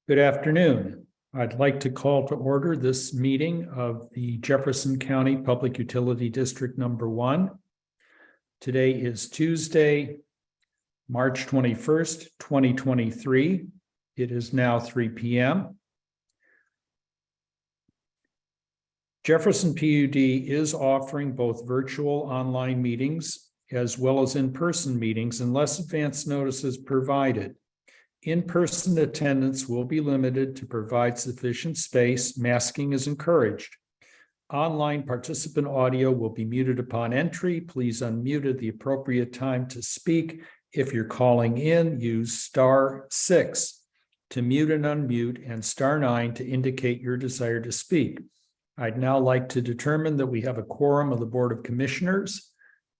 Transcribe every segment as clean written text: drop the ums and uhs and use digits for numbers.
Good afternoon. I'd like to call to order this meeting of the Jefferson County Public Utility District Number 1. Today is Tuesday, March 21st, 2023. It is now 3 p.m. Jefferson PUD is offering both virtual online meetings as well as in-person meetings unless advance notice is provided. In-person attendance will be limited to provide sufficient space. Masking is encouraged. Online participant audio will be muted upon entry. Please unmute at the appropriate time to speak. If you're calling in, use *6 to mute and unmute and *9 to indicate your desire to speak. I'd now like to determine that we have a quorum of the Board of Commissioners.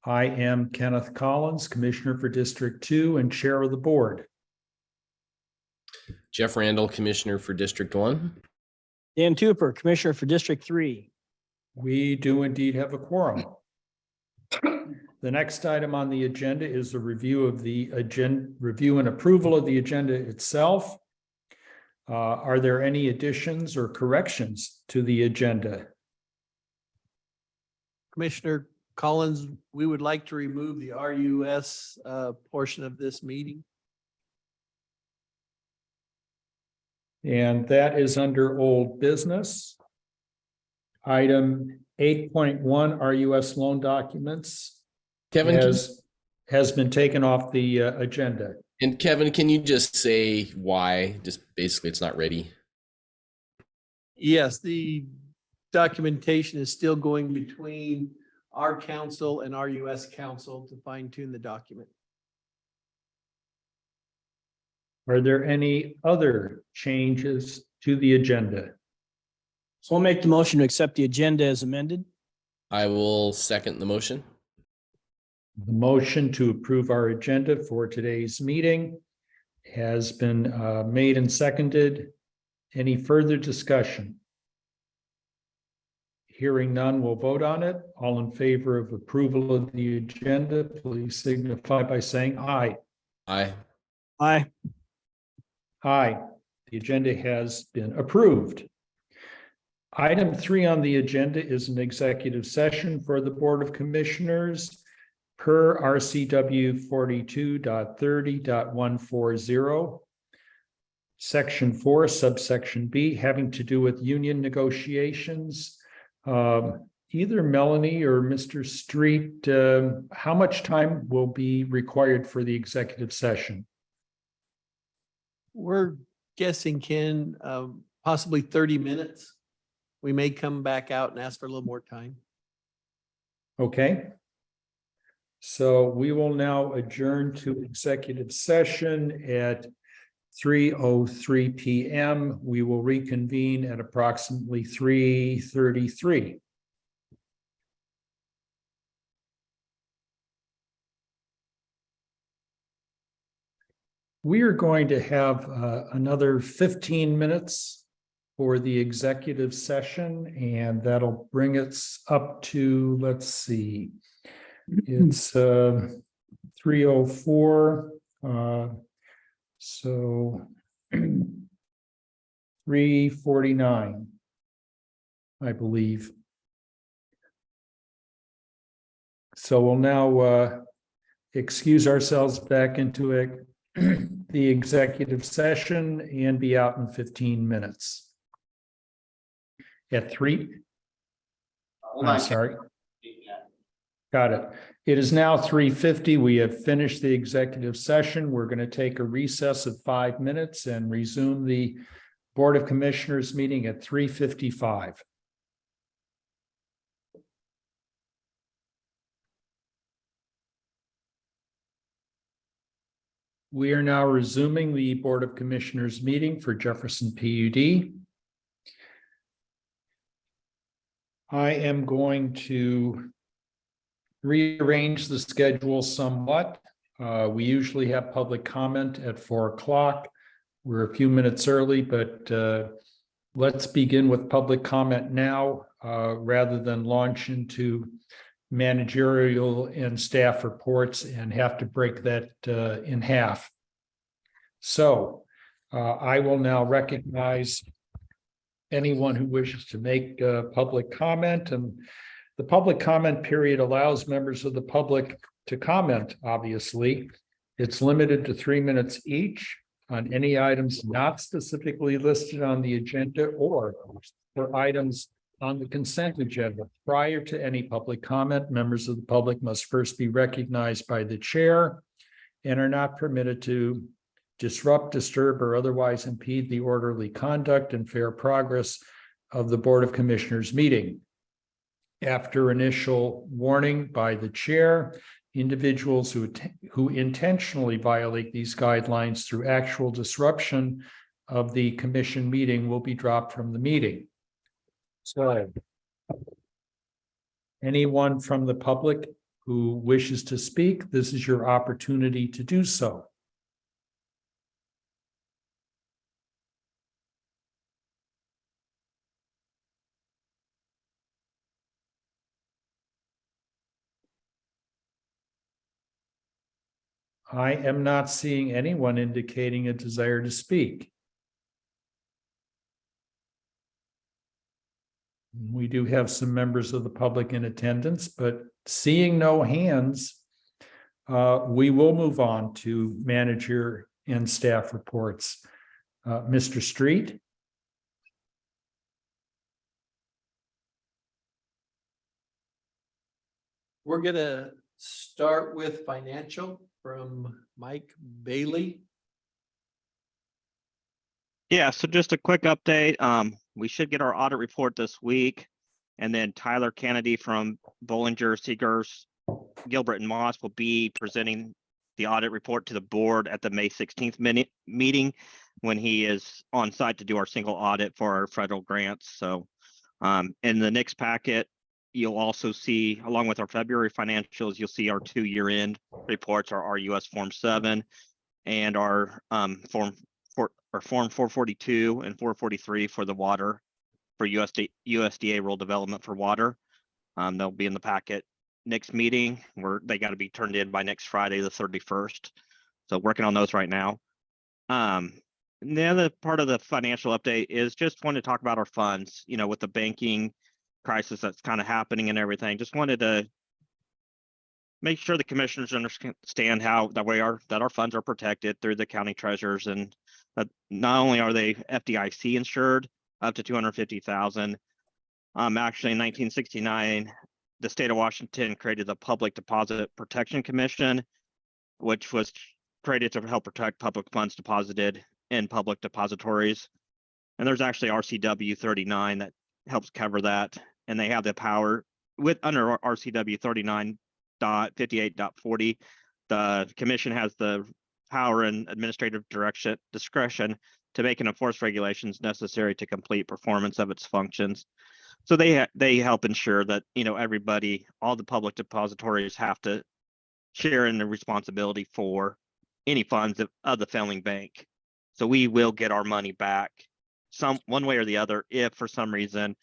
I am Kenneth Collins, Commissioner for District 2 and Chair of the Board. Jeff Randall, Commissioner for District 1. Dan Tupper, Commissioner for District 3. We do indeed have a quorum. The next item on the agenda is a review and approval of the agenda itself. Are there any additions or corrections to the agenda? Commissioner Collins, we would like to remove the RUS portion of this meeting. And that is under old business. Item 8.1 RUS loan documents Kevin, has been taken off the agenda. and Kevin, can you just say why? Just basically, it's not ready. Yes, the documentation is still going between our council and RUS council to fine tune the document. Are there any other changes to the agenda? So I'll make the motion to accept the agenda as amended. I will second the motion. The motion to approve our agenda for today's meeting has been made and seconded. Any further discussion? Hearing none, we'll vote on it. All in favor of approval of the agenda, please signify by saying aye. Aye. Aye. Aye. The agenda has been approved. Item 3 on the agenda is an executive session for the Board of Commissioners per RCW 42.30.140, Section 4, subsection B, having to do with union negotiations. Either Melanie or Mr. Street, how much time will be required for the executive session? We're guessing, Ken, possibly 30 minutes. We may come back out and ask for a little more time. Okay. So we will now adjourn to executive session at 3:03 p.m. We will reconvene at approximately 3:33. We are going to have another 15 minutes for the executive session, and that'll bring us up to, let's see, it's 3:04. So 3:49, I believe. So we'll now excuse ourselves back into it. The executive session and be out in 15 minutes. At 3. I'm sorry. Got it. It is now 3:50. We have finished the executive session. We're going to take a recess of 5 minutes and resume the Board of Commissioners meeting at 3:55. We are now resuming the Board of Commissioners meeting for Jefferson PUD. I am going to rearrange the schedule somewhat. We usually have public comment at 4 o'clock. We're a few minutes early, but let's begin with public comment now rather than launch into managerial and staff reports and have to break that in half. So I will now recognize anyone who wishes to make public comment, and the public comment period allows members of the public to comment, obviously. It's limited to 3 minutes each on any items not specifically listed on the agenda or for items on the consent agenda. Prior to any public comment, members of the public must first be recognized by the chair and are not permitted to disrupt, disturb, or otherwise impede the orderly conduct and fair progress of the Board of Commissioners meeting. After initial warning by the chair, individuals who intentionally violate these guidelines through actual disruption of the commission meeting will be dropped from the meeting. So, anyone from the public who wishes to speak, this is your opportunity to do so. I am not seeing anyone indicating a desire to speak. We do have some members of the public in attendance, but seeing no hands, we will move on to manager and staff reports. Mr. Street? We're gonna start with financial from Mike Bailey. Yeah, so just a quick update. We should get our audit report this week. And then Tyler Kennedy from Bollinger, Seegers, Gilbert and Moss will be presenting the audit report to the board at the May 16th meeting when he is on site to do our single audit for our federal grants. So in the next packet, you'll also see, along with our February financials, you'll see our 2 year-end reports, our RUS Form 7 and our Form 442 and 443 for the water, for USDA rural development for water. They'll be in the packet next meeting where they got to be turned in by next Friday, the 31st. So working on those right now. And the other part of the financial update is just want to talk about our funds, you know, with the banking crisis that's kind of happening and everything. Just wanted to make sure the commissioners understand how that our funds are protected through the county treasurers, and that not only are they FDIC insured up to 250,000. Actually in 1969, the state of Washington created the Public Deposit Protection Commission, which was created to help protect public funds deposited in public depositories. And there's actually RCW 39 that helps cover that. And they have the power with under RCW 39.58.40. The commission has the power and administrative discretion to make and enforce regulations necessary to complete performance of its functions. So they help ensure that, you know, everybody, all the public depositories have to share in the responsibility for any funds of the failing bank. So we will get our money back one way or the other if for some reason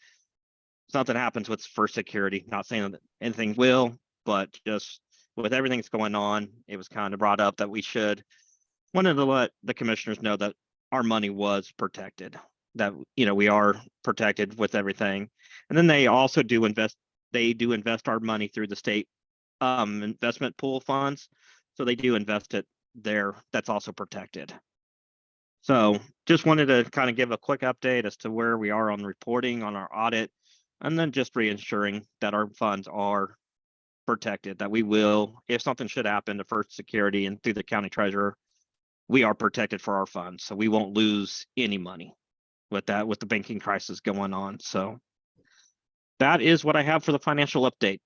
something happens with First Security. Not saying that anything will, but just with everything that's going on, it was kind of brought up that we wanted to let the commissioners know that our money was protected, that, you know, we are protected with everything. And then they also do invest our money through the state investment pool funds. So they do invest it there. That's also protected. So just wanted to kind of give a quick update as to where we are on reporting on our audit, and then just reassuring that our funds are protected, that we will, if something should happen to First Security and through the county treasurer, we are protected for our funds. So we won't lose any money with that, with the banking crisis going on. So that is what I have for the financial update,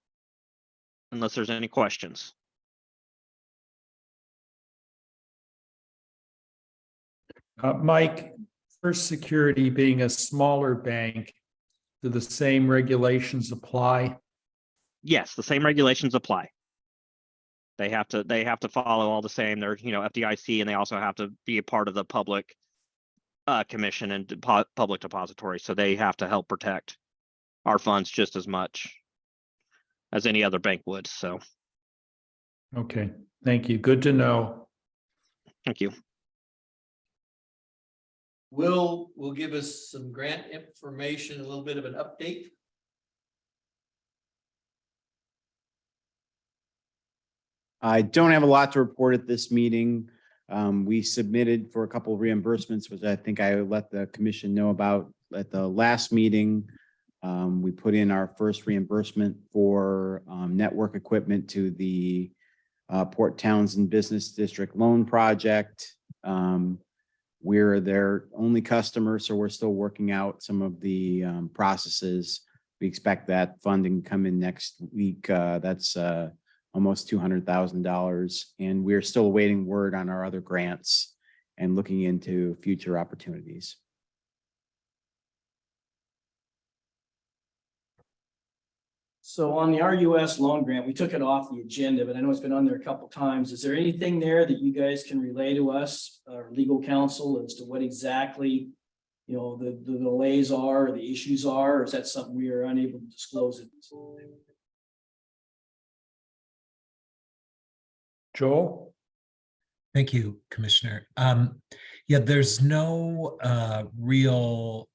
unless there's any questions. Mike, First Security being a smaller bank, do the same regulations apply? Yes, the same regulations apply. They have to follow all the same. They're, you know, FDIC, and they also have to be a part of the public commission and public depository. So they have to help protect our funds just as much as any other bank would. So. Okay, thank you. Good to know. Thank you. Will give us some grant information, a little bit of an update. I don't have a lot to report at this meeting. We submitted for a couple of reimbursements, which I think I let the commission know about at the last meeting. We put in our first reimbursement for network equipment to the Port Townsend Business District Loan Project. We're their only customer, so we're still working out some of the processes. We expect that funding to come in next week. That's almost $200,000. And we're still awaiting word on our other grants and looking into future opportunities. So on the RUS loan grant, we took it off the agenda, but I know it's been on there a couple times. Is there anything there that you guys can relay to us, our legal counsel, as to what exactly, you know, the delays are, or the issues are, or is that something we are unable to disclose at this time? Joel? Thank you, Commissioner. Yeah, there's no real,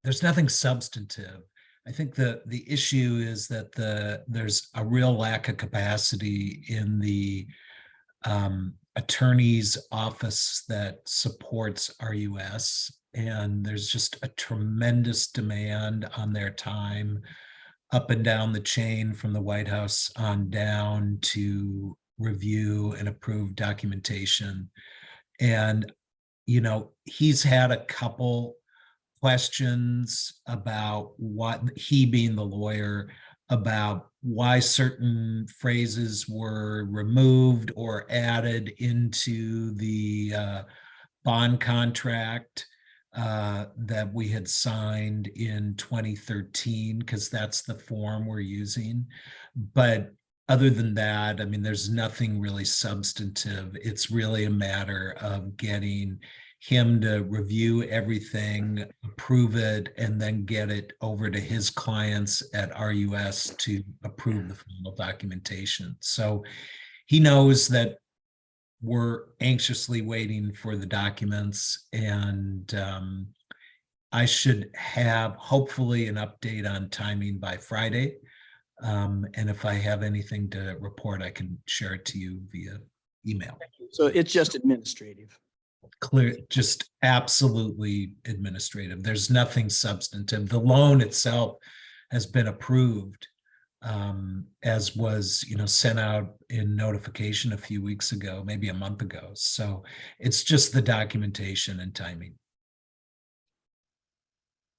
there's nothing substantive. I think the issue is that there's a real lack of capacity in the attorney's office that supports RUS, and there's just a tremendous demand on their time up and down the chain from the White House on down to review and approve documentation. And, you know, he's had a couple questions about what, he being the lawyer, about why certain phrases were removed or added into the bond contract that we had signed in 2013, because that's the form we're using. But other than that, I mean, there's nothing really substantive. It's really a matter of getting him to review everything, approve it, and then get it over to his clients at RUS to approve the final documentation. So he knows that we're anxiously waiting for the documents, and I should have hopefully an update on timing by Friday. And if I have anything to report, I can share it to you via email. So it's just administrative. Clear, just absolutely administrative. There's nothing substantive. The loan itself has been approved, as was, you know, sent out in notification a few weeks ago, maybe a month ago. So it's just the documentation and timing.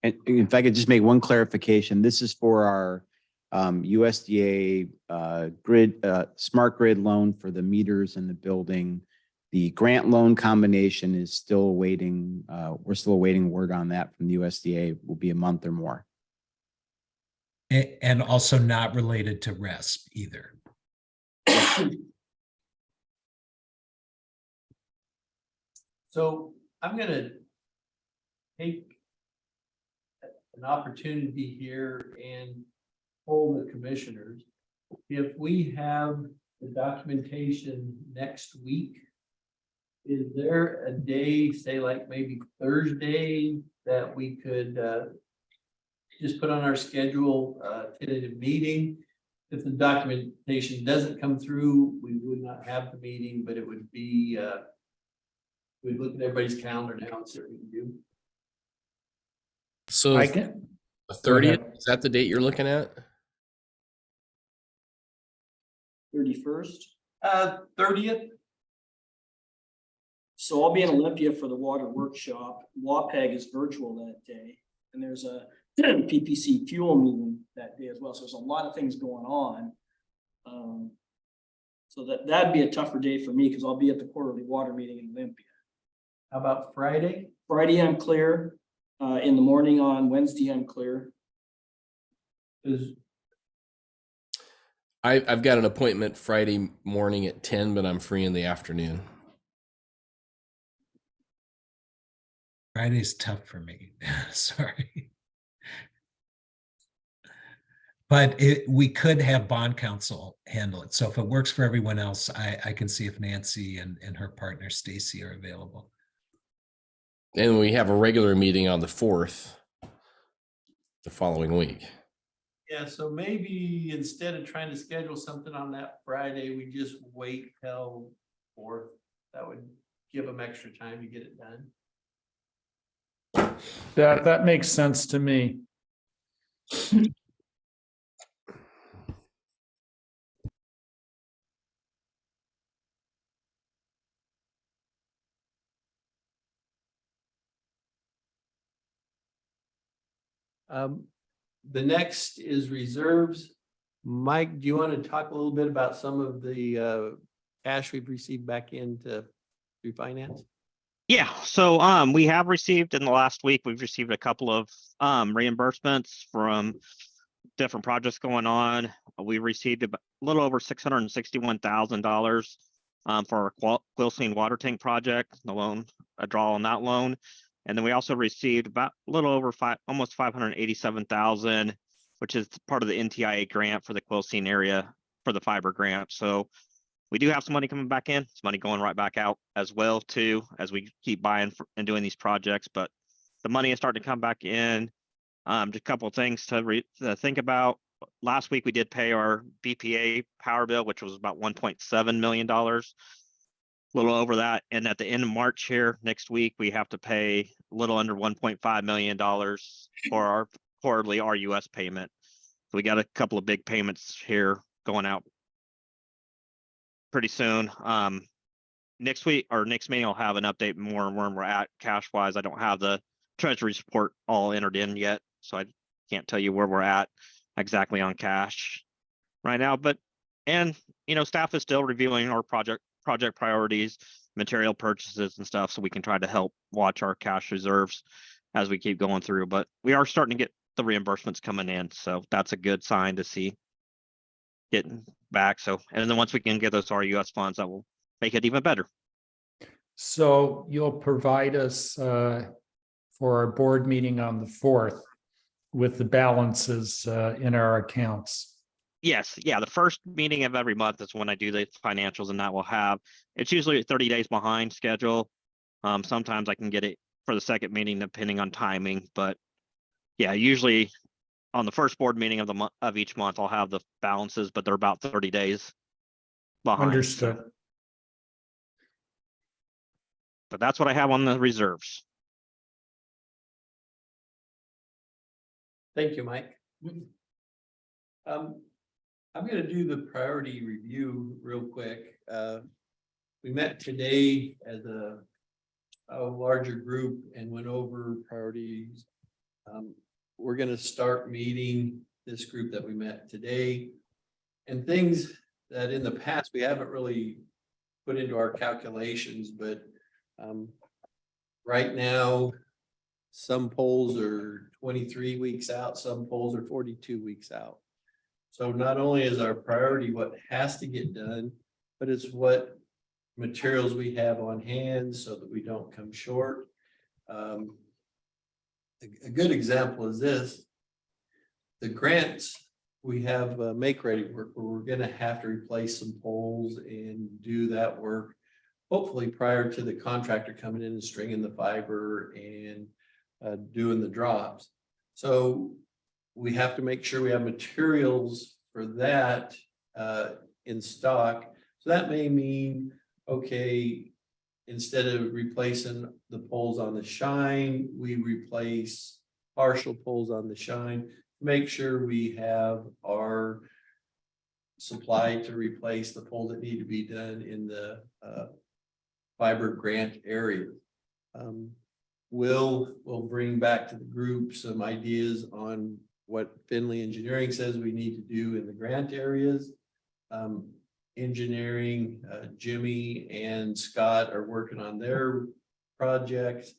And if I could just make one clarification, this is for our USDA smart grid loan for the meters in the building. The grant loan combination is still awaiting, we're still awaiting word on that from the USDA. Will be a month or more. And also not related to RESP either. So I'm gonna take an opportunity here and poll the commissioners. If we have the documentation next week, is there a day, say like maybe Thursday, that we could just put on our schedule a tentative meeting? If the documentation doesn't come through, we would not have the meeting, but it would be, we'd look at everybody's calendar now and see what we can do. So I can, the 30th, is that the date you're looking at? 31st. 30th, So I'll be in Olympia for the water workshop. WAPAG is virtual that day. And there's a PPC fuel meeting that day as well. So there's a lot of things going on. So that'd be a tougher day for me because I'll be at the quarterly water meeting in Olympia. how about Friday? Friday, I'm clear. In the morning on Wednesday, I'm clear. Is I've got an appointment Friday morning at 10, but I'm free in the afternoon. Friday's tough for me. Sorry. But we could have bond counsel handle it. So if it works for everyone else, I can see if Nancy and her partner Stacy are available. And we have a regular meeting on the 4th, the following week. Yeah, so maybe instead of trying to schedule something on that Friday, we just wait till 4th. That would give them extra time to get it done. That makes sense to me. The next is reserves. Mike, do you want to talk a little bit about some of the cash we've received back into refinance? Yeah, so we have received in the last week, we've received a couple of reimbursements from different projects going on. We received a little over $661,000 for our Quilcene water tank project, the loan, a draw on that loan. And then we also received about a little over almost 587,000, which is part of the NTIA grant for the Quilcene area for the fiber grant. So we do have some money coming back in, some money going right back out as well too, as we keep buying and doing these projects, but the money is starting to come back in. Just a couple of things to think about. Last week, we did pay our BPA power bill, which was about $1.7 million, a little over that. And at the end of March here, next week, we have to pay a little under $1.5 million for our quarterly RUS payment. So we got a couple of big payments here going out pretty soon. Next week or next meeting, I'll have an update more on where we're at cash wise. I don't have the treasury report all entered in yet, so I can't tell you where we're at exactly on cash right now. But staff is still reviewing our project priorities, material purchases and stuff, so we can try to help watch our cash reserves as we keep going through. But we are starting to get the reimbursements coming in, so that's a good sign to see getting back. So, and then once we can get those RUS funds, that will make it even better. So you'll provide us for our board meeting on the 4th with the balances in our accounts. Yes, yeah, the first meeting of every month is when I do the financials, and that will have, it's usually 30 days behind schedule. Sometimes I can get it for the second meeting depending on timing, but yeah, usually on the first board meeting of the month of each month, I'll have the balances, but they're about 30 days behind. Understood. But that's what I have on the reserves. Thank you, Mike. I'm going to do the priority review real quick. We met today as a larger group and went over priorities. We're going to start meeting this group that we met today and things that in the past we haven't really put into our calculations, but right now some polls are 23 weeks out, some polls are 42 weeks out. So not only is our priority what has to get done, but it's what materials we have on hand so that we don't come short. A good example is this. The grants, we have make ready work where we're going to have to replace some poles and do that work, hopefully prior to the contractor coming in and stringing the fiber and doing the drops. So we have to make sure we have materials for that in stock. So that may mean, okay, instead of replacing the poles on the shine, we replace partial poles on the shine. Make sure we have our supply to replace the poles that need to be done in the fiber grant area. We'll bring back to the group some ideas on what Finley Engineering says we need to do in the grant areas. Engineering, Jimmy and Scott are working on their projects.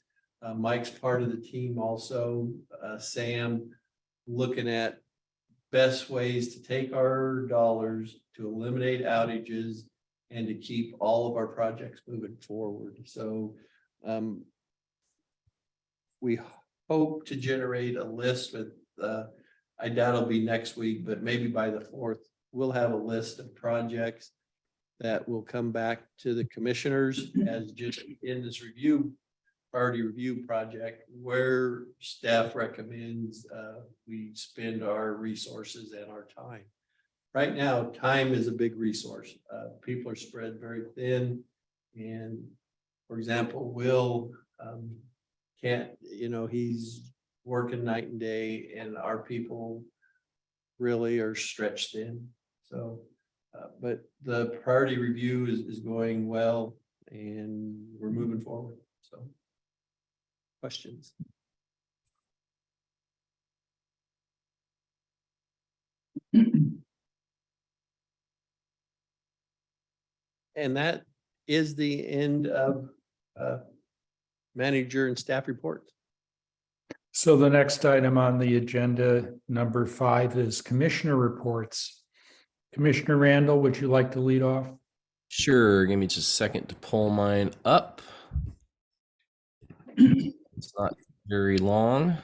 Mike's part of the team also. Sam looking at best ways to take our dollars to eliminate outages and to keep all of our projects moving forward. So we hope to generate a list with, I doubt it'll be next week, but maybe by the 4th, we'll have a list of projects that will come back to the commissioners as just in this review priority review project, where staff recommends we spend our resources and our time. Right now, time is a big resource. People are spread very thin. And for example, Will can't, he's working night and day, and our people really are stretched thin. So, but the priority review is going well, and we're moving forward. So, questions? And that is the end of manager and staff reports. So the next item on the agenda, number 5, is commissioner reports. Commissioner Randall, would you like to lead off? Sure. Give me just a second to pull mine up. It's not very long.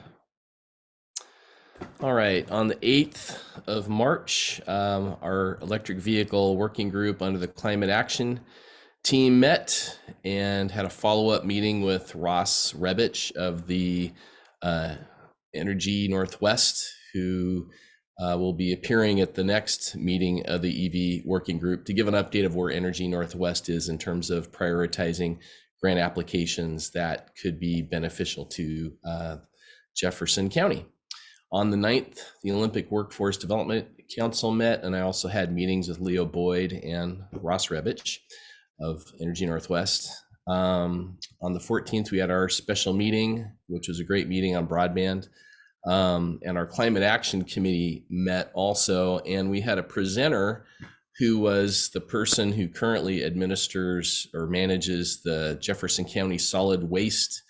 All right. On the 8th of March, our electric vehicle working group under the Climate Action team met and had a follow-up meeting with Ross Rebich of the Energy Northwest, who will be appearing at the next meeting of the EV working group to give an update of where Energy Northwest is in terms of prioritizing grant applications that could be beneficial to Jefferson County. On the 9th, the Olympic Workforce Development Council met, and I also had meetings with Leo Boyd and Ross Rebich of Energy Northwest. On the 14th, we had our special meeting, which was a great meeting on broadband. And our Climate Action Committee met also, and we had a presenter who was the person who currently administers or manages the Jefferson County Solid Waste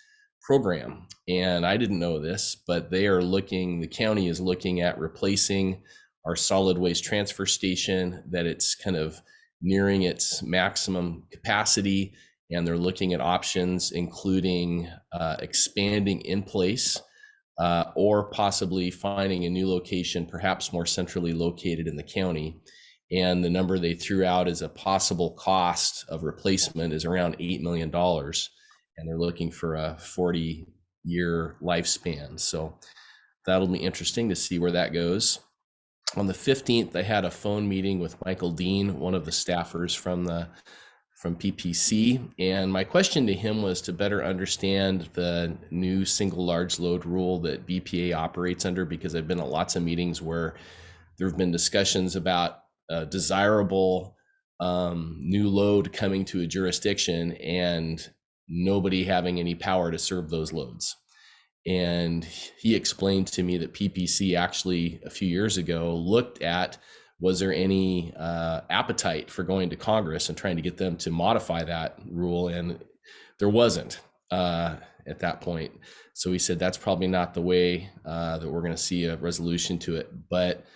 Program. And I didn't know this, but the county is looking at replacing our solid waste transfer station, that it's kind of nearing its maximum capacity. And they're looking at options, including expanding in place or possibly finding a new location, perhaps more centrally located in the county. And the number they threw out as a possible cost of replacement is around $8 million. And they're looking for a 40-year lifespan. So that'll be interesting to see where that goes. On the 15th, I had a phone meeting with Michael Dean, one of the staffers from PPC. And my question to him was to better understand the new single large load rule that BPA operates under, because I've been at lots of meetings where there have been discussions about desirable new load coming to a jurisdiction and nobody having any power to serve those loads. And he explained to me that PPC actually a few years ago looked at, was there any appetite for going to Congress and trying to get them to modify that rule? And there wasn't at that point. So he said that's probably not the way that we're going to see a resolution to it. But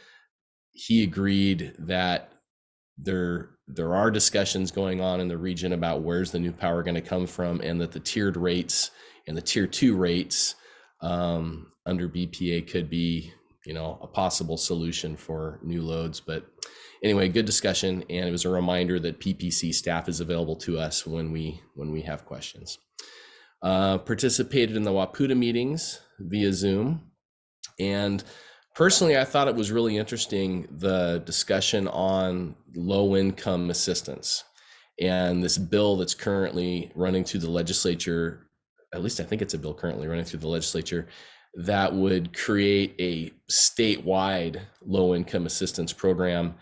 he agreed that there are discussions going on in the region about where's the new power going to come from, and that the tiered rates and the tier 2 rates under BPA could be, a possible solution for new loads. But anyway, good discussion, and it was a reminder that PPC staff is available to us when we have questions. Participated in the WAPUTA meetings via Zoom, and personally, I thought it was really interesting, the discussion on low-income assistance and this bill that's currently running through the legislature. At least I think it's a bill currently running through the legislature that would create a statewide low-income assistance program.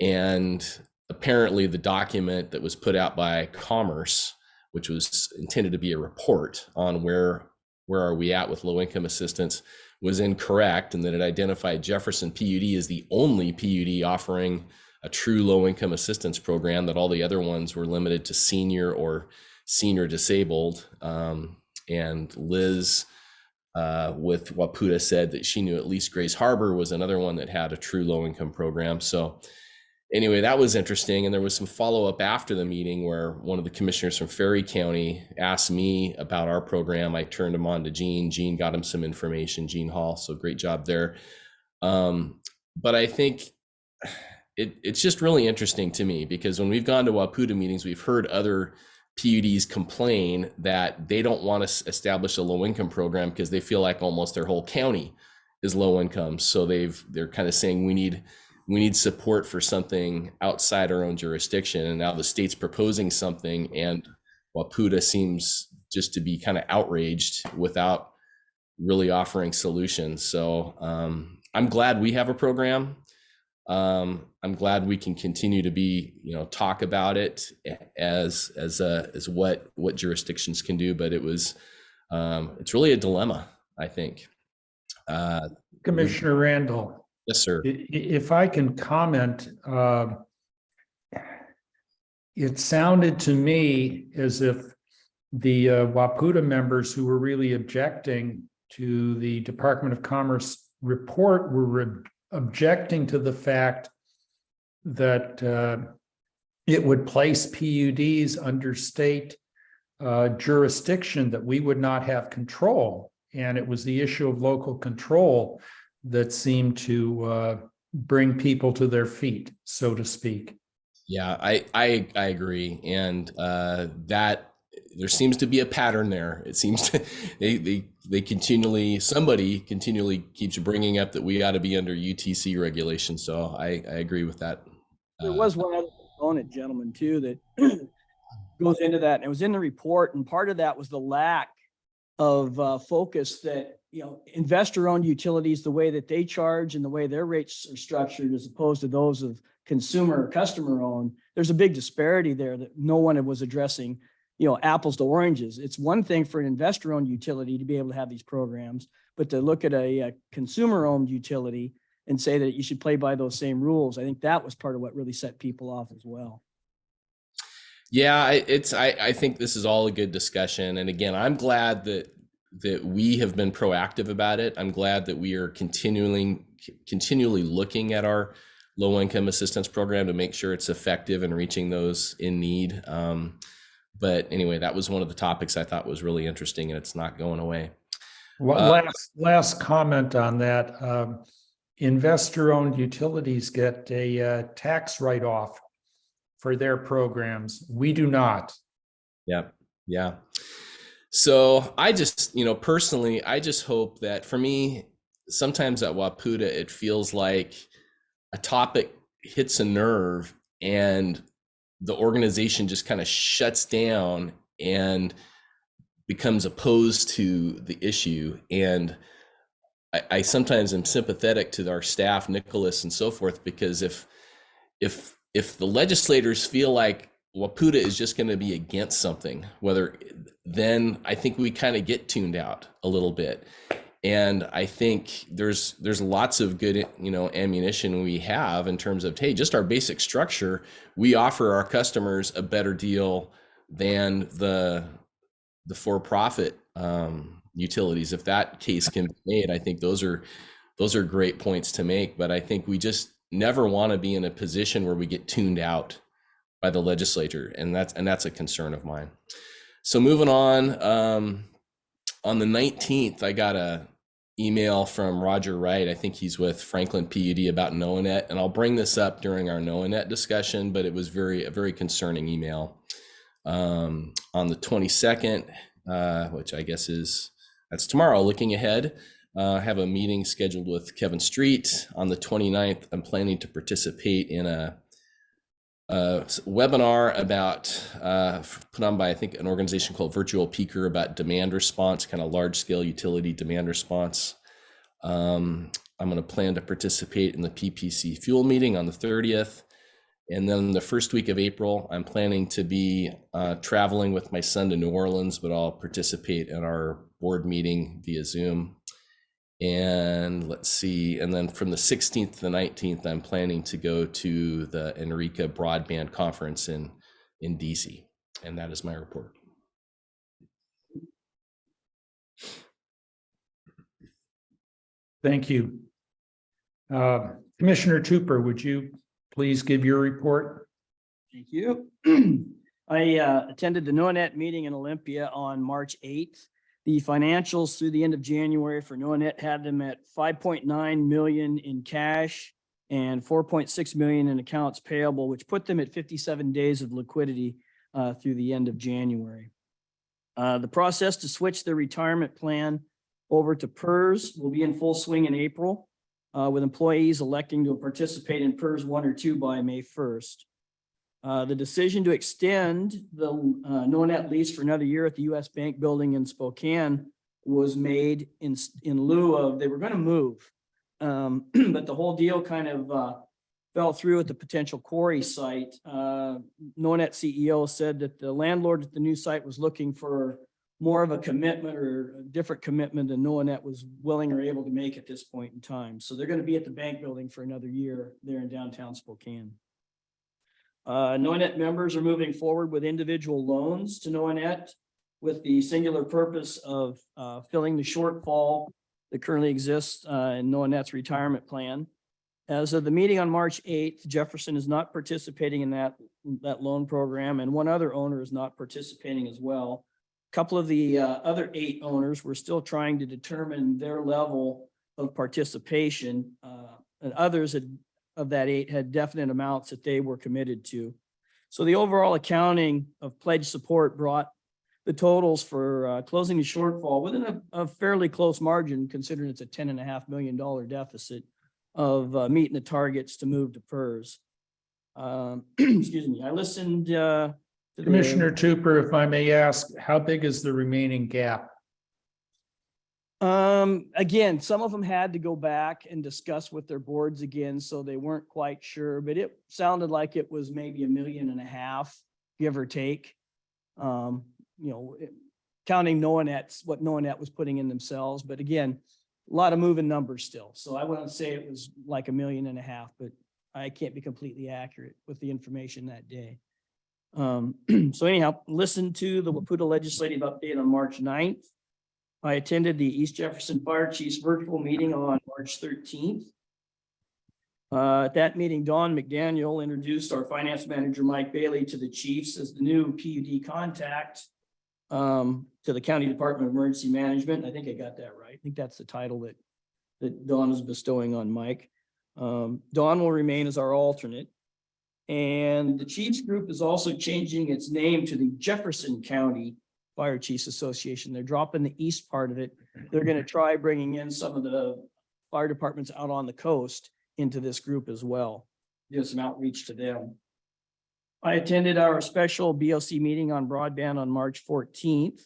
And apparently the document that was put out by Commerce, which was intended to be a report on where are we at with low-income assistance, was incorrect, and that it identified Jefferson PUD as the only PUD offering a true low-income assistance program, that all the other ones were limited to senior or senior disabled. And Liz with WAPUTA said that she knew at least Grace Harbor was another one that had a true low-income program. So anyway, that was interesting. And there was some follow-up after the meeting where one of the commissioners from Ferry County asked me about our program. I turned him on to Gene. Gene got him some information, Gene Hall. So great job there. But I think it's just really interesting to me, because when we've gone to WAPUTA meetings, we've heard other PUDs complain that they don't want to establish a low income program because they feel like almost their whole county is low income. So they're kind of saying we need support for something outside our own jurisdiction. And now the state's proposing something, and Waputa seems just to be kind of outraged without really offering solutions. So I'm glad we have a program. I'm glad we can continue to be, talk about it as what jurisdictions can do, but it's really a dilemma, I think. Commissioner Randall, Yes, sir. if I can comment, it sounded to me as if the Waputa members who were really objecting to the Department of Commerce report were objecting to the fact that it would place PUDs under state jurisdiction, that we would not have control. And it was the issue of local control that seemed to bring people to their feet, so to speak. Yeah, I agree. And that there seems to be a pattern there. It seems to, somebody continually keeps bringing up that we ought to be under UTC regulation. So I agree with that. There was one other component, gentlemen, too, that goes into that. And it was in the report. And part of that was the lack of focus that, investor-owned utilities, the way that they charge and the way their rates are structured as opposed to those of consumer or customer-owned. There's a big disparity there that no one was addressing, apples to oranges. It's one thing for an investor-owned utility to be able to have these programs, but to look at a consumer-owned utility and say that you should play by those same rules, I think that was part of what really set people off as well. Yeah, I think this is all a good discussion. And again, I'm glad that we have been proactive about it. I'm glad that we are continually looking at our low income assistance program to make sure it's effective in reaching those in need. But anyway, that was one of the topics I thought was really interesting, and it's not going away. Last comment on that. Investor-owned utilities get a tax write-off for their programs. We do not. Yeah. So I just, personally, I just hope that, for me, sometimes at Waputa, it feels like a topic hits a nerve and the organization just kind of shuts down and becomes opposed to the issue. And I sometimes am sympathetic to our staff, Nicholas and so forth, because if the legislators feel like Waputa is just going to be against something, then I think we kind of get tuned out a little bit. And I think there's lots of good, ammunition we have in terms of, hey, just our basic structure, we offer our customers a better deal than the for-profit utilities. If that case can be made, I think those are great points to make. But I think we just never want to be in a position where we get tuned out by the legislature, and that's a concern of mine. So moving on the 19th, I got a email from Roger Wright. I think he's with Franklin PUD about NOAANET, and I'll bring this up during our NOAANET discussion, but it was a very concerning email. On the 22nd, which I guess that's tomorrow, looking ahead, I have a meeting scheduled with Kevin Street. On the 29th, I'm planning to participate in a webinar put on by, I think, an organization called Virtual Peaker about demand response, kind of large scale utility demand response. I'm going to plan to participate in the PPC fuel meeting on the 30th. And then the first week of April, I'm planning to be traveling with my son to New Orleans, but I'll participate in our board meeting via Zoom. And let's see, and then from the 16th to the 19th, I'm planning to go to the Enrica Broadband Conference in DC. And that is my report. Thank you. Commissioner Tupper, would you please give your report? Thank you. I attended the NOAANET meeting in Olympia on March 8th. The financials through the end of January for NOAANET had them at 5.9 million in cash and 4.6 million in accounts payable, which put them at 57 days of liquidity. through the end of January. The process to switch their retirement plan over to PERS will be in full swing in April, with employees electing to participate in PERS 1 or 2 by May 1st. The decision to extend the NOANET lease for another year at the US Bank Building in Spokane was made in lieu of, they were going to move. But the whole deal kind of fell through at the potential quarry site. NOANET CEO said that the landlord at the new site was looking for more of a commitment or a different commitment than NOANET was willing or able to make at this point in time. So they're going to be at the bank building for another year there in downtown Spokane. NOANET members are moving forward with individual loans to NOANET with the singular purpose of filling the shortfall that currently exists in NOANET's retirement plan. As of the meeting on March 8th, Jefferson is not participating in that loan program, and one other owner is not participating as well. A couple of the other 8 owners were still trying to determine their level of participation, and others of that 8 had definite amounts that they were committed to. So the overall accounting of pledge support brought the totals for closing the shortfall within a fairly close margin, considering it's a $10.5 million deficit of meeting the targets to move to PERS. Excuse me, I listened to Commissioner Tupper, if I may ask, how big is the remaining gap? Again, some of them had to go back and discuss with their boards again, so they weren't quite sure, but it sounded like it was maybe $1.5 million, give or take. Counting NOANET, what NOANET was putting in themselves, but again, a lot of moving numbers still. So I wouldn't say it was like $1.5 million, but I can't be completely accurate with the information that day. So anyhow, listen to the Waputa legislative update on March 9th. I attended the East Jefferson Fire Chiefs virtual meeting on March 13th. At that meeting, Don McDaniel introduced our finance manager, Mike Bailey, to the chiefs as the new PUD contact to the County Department of Emergency Management. I think I got that right. I think that's the title that Don is bestowing on Mike. Don will remain as our alternate. And the Chiefs group is also changing its name to the Jefferson County Fire Chiefs Association. They're dropping the east part of it. They're going to try bringing in some of the fire departments out on the coast into this group as well. Do some outreach to them. I attended our special BOC meeting on broadband on March 14th.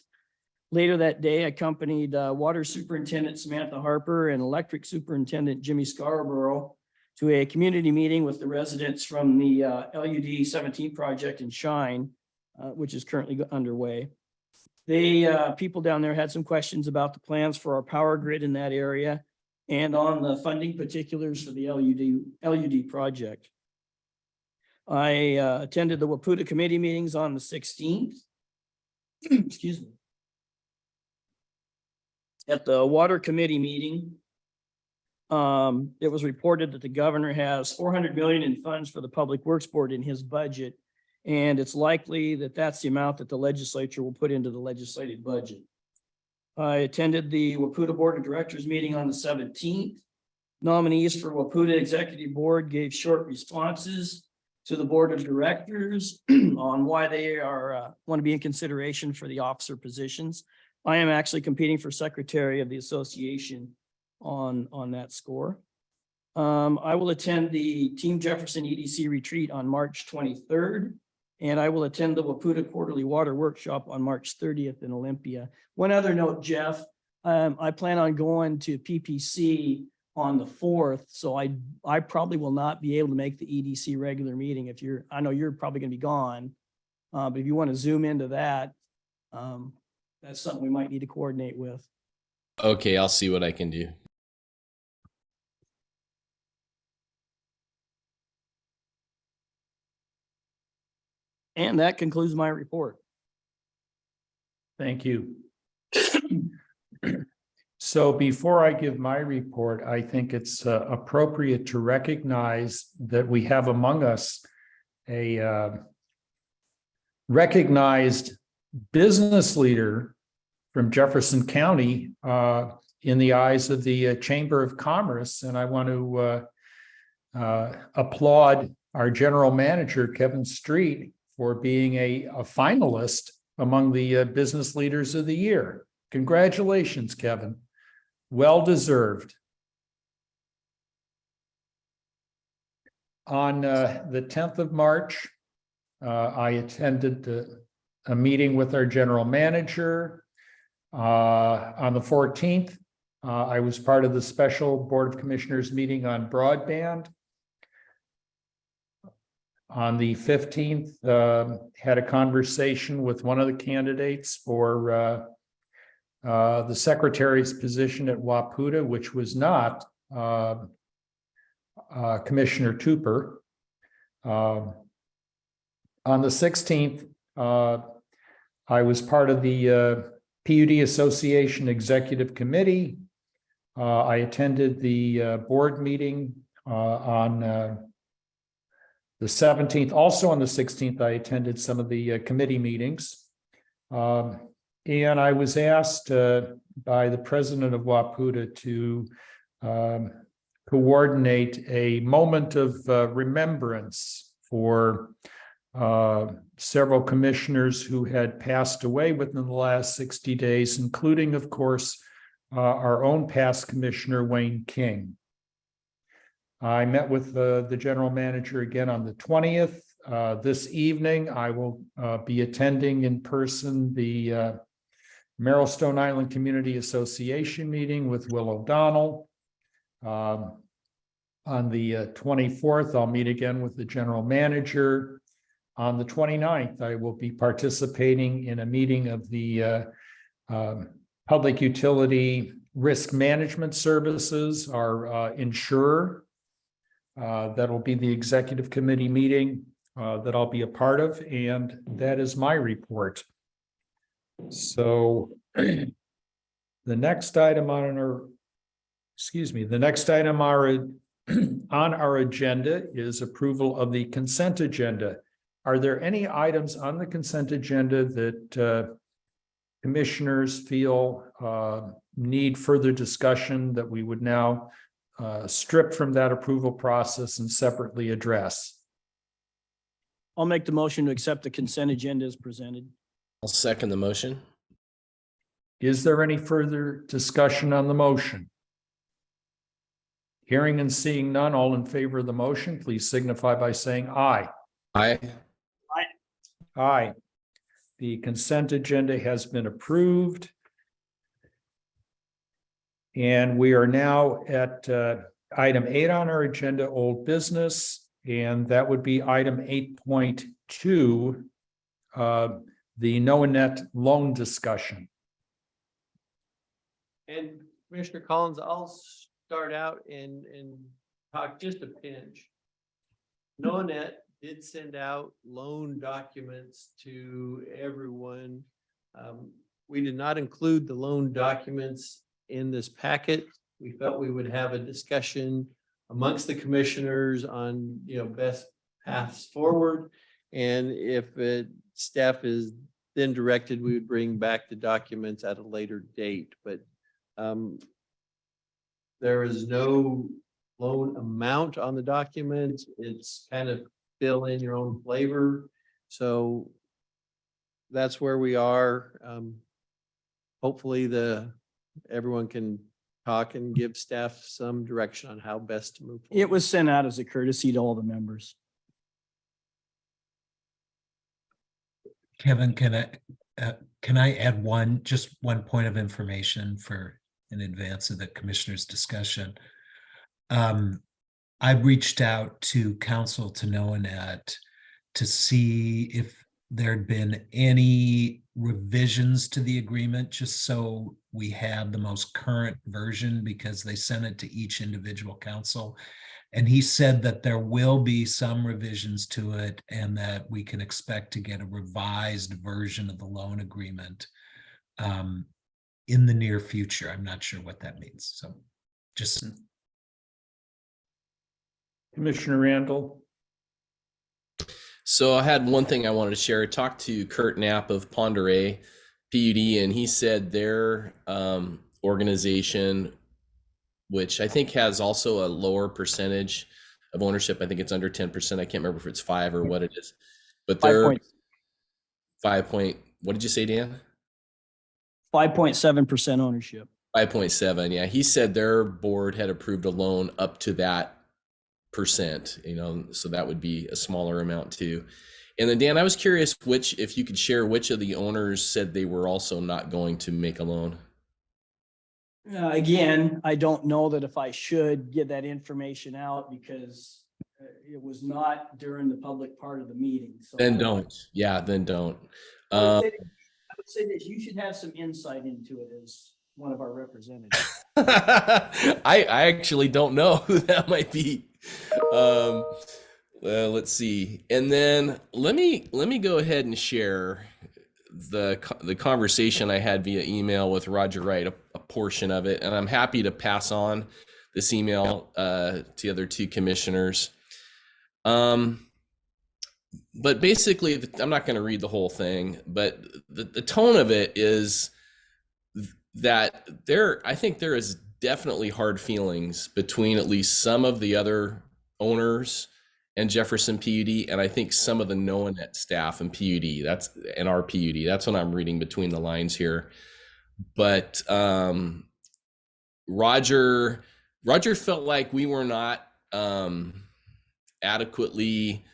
Later that day, I accompanied Water Superintendent Samantha Harper and Electric Superintendent Jimmy Scarborough to a community meeting with the residents from the LUD 17 project in Shine, which is currently underway. People down there had some questions about the plans for our power grid in that area and on the funding particulars for the LUD project. I attended the Waputa committee meetings on the 16th. Excuse me. At the water committee meeting, it was reported that the governor has $400 million in funds for the Public Works Board in his budget, and it's likely that that's the amount that the legislature will put into the legislative budget. I attended the Waputa Board of Directors meeting on the 17th. Nominees for Waputa Executive Board gave short responses to the Board of Directors on why they want to be in consideration for the officer positions. I am actually competing for Secretary of the Association on that score. I will attend the Team Jefferson EDC retreat on March 23rd, and I will attend the Waputa Quarterly Water Workshop on March 30th in Olympia. One other note, Jeff, I plan on going to PPC on the 4th, so I probably will not be able to make the EDC regular meeting. I know you're probably going to be gone, but if you want to zoom into that, that's something we might need to coordinate with. Okay, I'll see what I can do. And that concludes my report. Thank you. So before I give my report, I think it's appropriate to recognize that we have among us a recognized business leader from Jefferson County in the eyes of the Chamber of Commerce. And I want to applaud our general manager, Kevin Street, for being a finalist among the Business Leaders of the Year. Congratulations, Kevin. Well deserved. On the 10th of March, I attended a meeting with our general manager. On the 14th, I was part of the special Board of Commissioners meeting on broadband. On the 15th, had a conversation with one of the candidates for the secretary's position at Waputa, which was not Commissioner Tupper. On the 16th, I was part of the PUD Association Executive Committee. I attended the board meeting on the 17th. Also on the 16th, I attended some of the committee meetings. And I was asked by the president of Waputa to coordinate a moment of remembrance for several commissioners who had passed away within the last 60 days, including, of course, our own past commissioner, Wayne King. I met with the general manager again on the 20th. This evening, I will be attending in person the Marrowstone Island Community Association meeting with Will O'Donnell. On the 24th, I'll meet again with the general manager. On the 29th, I will be participating in a meeting of the Public Utility Risk Management Services, our insurer. That'll be the executive committee meeting that I'll be a part of, and that is my report. So the next item on our, on our agenda is approval of the consent agenda. Are there any items on the consent agenda that commissioners feel need further discussion that we would now strip from that approval process and separately address? I'll make the motion to accept the consent agenda as presented. I'll second the motion. Is there any further discussion on the motion? Hearing and seeing none, all in favor of the motion, please signify by saying aye. Aye. Aye. The consent agenda has been approved. And we are now at item 8 on our agenda, old business, and that would be item 8.2, the NOAANET loan discussion. And Commissioner Collins, I'll start out and talk just a pinch. NOAANET did send out loan documents to everyone. We did not include the loan documents in this packet. We felt we would have a discussion amongst the commissioners on, best paths forward. And if staff is then directed, we would bring back the documents at a later date. But there is no loan amount on the documents. It's kind of fill in your own flavor. So that's where we are. Hopefully everyone can talk and give staff some direction on how best to move forward. It was sent out as a courtesy to all the members. Kevin, can I add just one point of information for in advance of the commissioner's discussion? I reached out to counsel to NOAANET to see if there'd been any revisions to the agreement, just so we had the most current version, because they sent it to each individual council. And he said that there will be some revisions to it and that we can expect to get a revised version of the loan agreement in the near future. I'm not sure what that means. So just. Commissioner Randall. So I had one thing I wanted to share. I talked to Kurt Knapp of Pend Oreille PUD, and he said their organization, which I think has also a lower percentage of ownership, I think it's under 10%. I can't remember if it's 5 or what it is. but 5 they're point, 5 point, what did you say, Dan? 5.7% ownership. 5.7. Yeah. He said their board had approved a loan up to that percent, so that would be a smaller amount too. And then Dan, I was curious if you could share which of the owners said they were also not going to make a loan. Again, I don't know that if I should give that information out because it was not during the public part of the meeting. So Then don't. Yeah, then don't. I would say that you should have some insight into it as one of our representatives. I actually don't know who that might be. Let's see. And then let me go ahead and share the conversation I had via email with Roger Wright, a portion of it, and I'm happy to pass on this email to the other two commissioners. But basically, I'm not going to read the whole thing, but the tone of it is that I think there is definitely hard feelings between at least some of the other owners and Jefferson PUD, and I think some of the NOAANET staff and PUD, and our PUD. That's what I'm reading between the lines here. But Roger felt like we were not adequately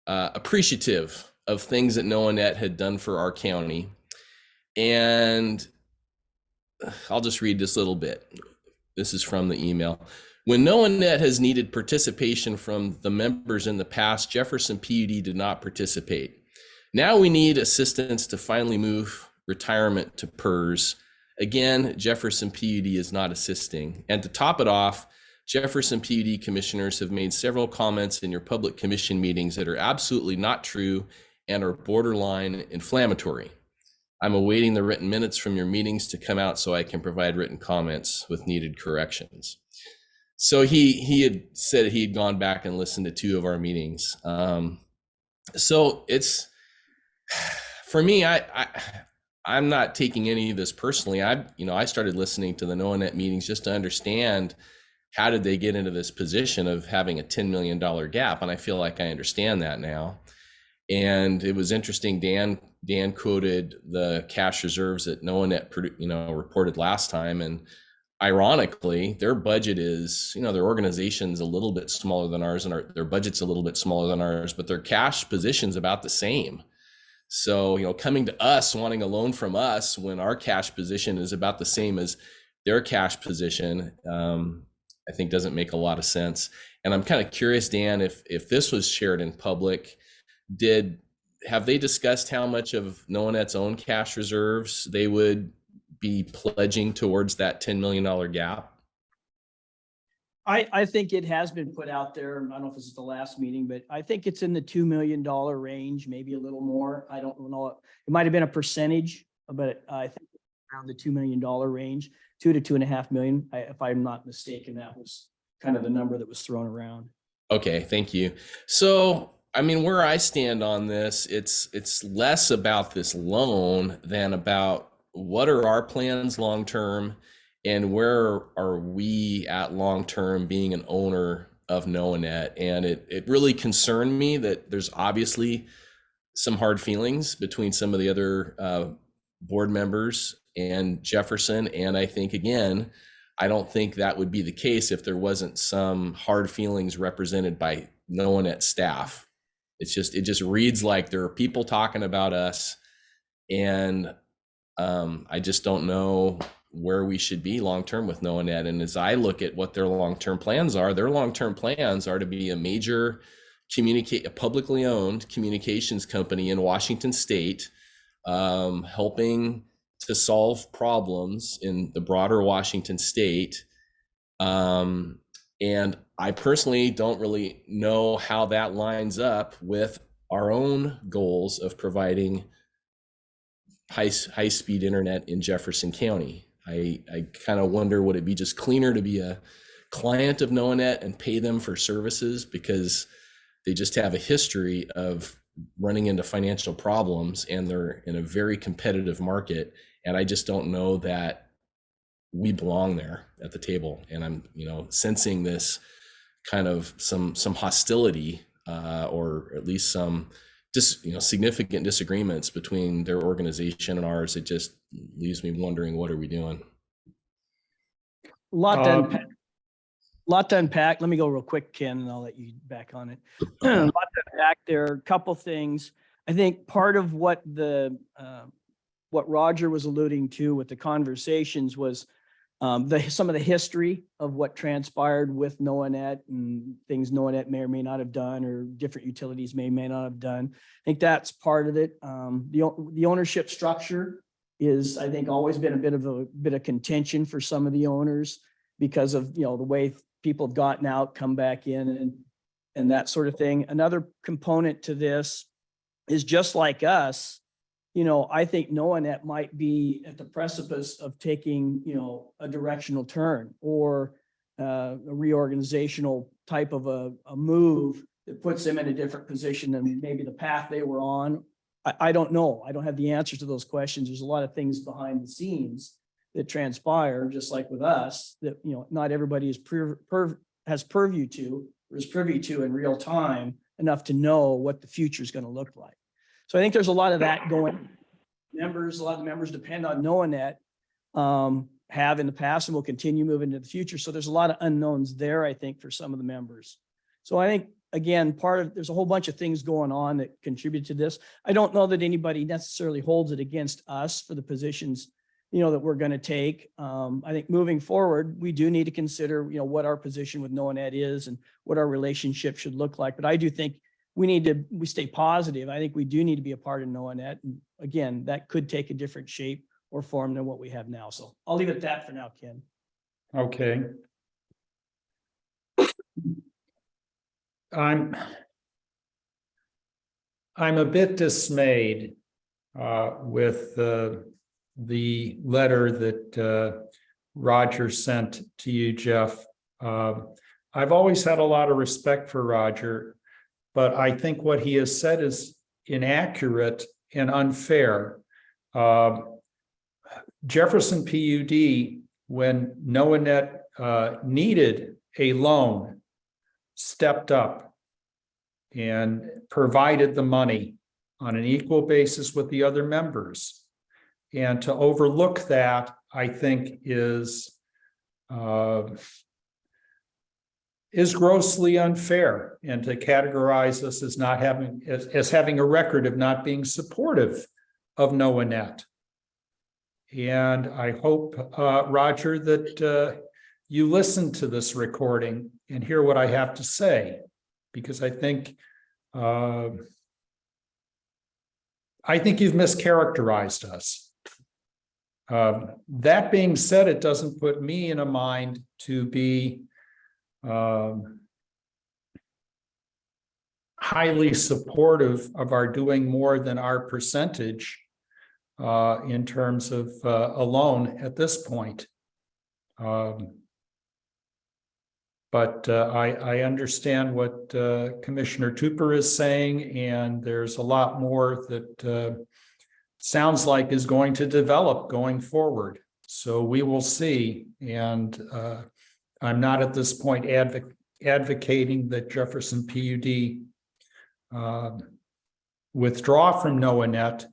appreciative of things that NOAANET had done for our county. And I'll just read this little bit. This is from the email. When NOAANET has needed participation from the members in the past, Jefferson PUD did not participate. Now we need assistance to finally move retirement to PERS. Again, Jefferson PUD is not assisting. And to top it off, Jefferson PUD commissioners have made several comments in your public commission meetings that are absolutely not true and are borderline inflammatory. I'm awaiting the written minutes from your meetings to come out so I can provide written comments with needed corrections. So he had said he had gone back and listened to 2 of our meetings. So it's, for me, I'm not taking any of this personally. I started listening to the NOAANET meetings just to understand how did they get into this position of having a $10 million gap, and I feel like I understand that now. And it was interesting. Dan quoted the cash reserves that NOAANET reported last time, and ironically, their budget is, their organization's a little bit smaller than ours, and their budget's a little bit smaller than ours, but their cash position's about the same. So, coming to us, wanting a loan from us when our cash position is about the same as their cash position, I think doesn't make a lot of sense. And I'm kind of curious, Dan, if this was shared in public, have they discussed how much of NOAANET's own cash reserves they would be pledging towards that $10 million gap? I think it has been put out there. I don't know if this is the last meeting, but I think it's in the $2 million range, maybe a little more. I don't know. It might have been a percentage, but I think around the $2 million range, 2 to 2.5 million. If I'm not mistaken, that was kind of the number that was thrown around. Okay, thank you. So, where I stand on this, it's less about this loan than about what are our plans long-term and where are we at long-term being an owner of NOAANET. And it really concerned me that there's obviously some hard feelings between some of the other board members and Jefferson. And I think, again, I don't think that would be the case if there wasn't some hard feelings represented by NOAANET staff. It just reads like there are people talking about us, and I just don't know where we should be long-term with NOAANET. And as I look at what their long-term plans are, their long-term plans are to be a major a publicly owned communications company in Washington State, helping to solve problems in the broader Washington State. And I personally don't really know how that lines up with our own goals of providing high-speed internet in Jefferson County. I kind of wonder, would it be just cleaner to be a client of NOAANET and pay them for services because they just have a history of running into financial problems and they're in a very competitive market. And I just don't know that we belong there at the table. And I'm, sensing this kind of some hostility or at least some significant disagreements between their organization and ours. It just leaves me wondering, what are we doing? Lot to unpack. Lot to unpack. Let me go real quick, Ken, and I'll let you back on it. Lot to unpack. There are a couple things. I think part of what what Roger was alluding to with the conversations was some of the history of what transpired with NOAANET and things NOAANET may or may not have done, or different utilities may not have done. I think that's part of it. The ownership structure is, I think, always been a bit of contention for some of the owners because of, the way people have gotten out, come back in, and that sort of thing. Another component to this is, just like us, I think NOAANET might be at the precipice of taking, a directional turn or a reorganizational type of a move that puts them in a different position than maybe the path they were on. I don't know. I don't have the answers to those questions. There's a lot of things behind the scenes that transpire, just like with us, that, not everybody has purview to, or is privy to in real time enough to know what the future is going to look like. So I think there's a lot of that going. A lot of the members depend on NOAANET, have in the past and will continue moving into the future. So there's a lot of unknowns there, I think, for some of the members. So I think, again, there's a whole bunch of things going on that contribute to this. I don't know that anybody necessarily holds it against us for the positions, that we're going to take. I think moving forward, we do need to consider, what our position with NOAANET is and what our relationship should look like. But I do think we stay positive. I think we do need to be a part of NOAANET. And again, that could take a different shape or form than what we have now. So I'll leave it at that for now, Ken. Okay. I'm a bit dismayed with the letter that Roger sent to you, Jeff. I've always had a lot of respect for Roger, but I think what he has said is inaccurate and unfair. Jefferson PUD, when NOAANET needed a loan, stepped up and provided the money on an equal basis with the other members. And to overlook that, I think, is grossly unfair, and to categorize us as not having as having a record of not being supportive of NOAANET. And I hope, Roger, that you listen to this recording and hear what I have to say, because I think you've mischaracterized us. That being said, it doesn't put me in a mind to be highly supportive of our doing more than our percentage in terms of a loan at this point. But I understand what Commissioner Tupper is saying, and there's a lot more that sounds like is going to develop going forward. So we will see. And I'm not at this point advocating that Jefferson PUD withdraw from NOAANET.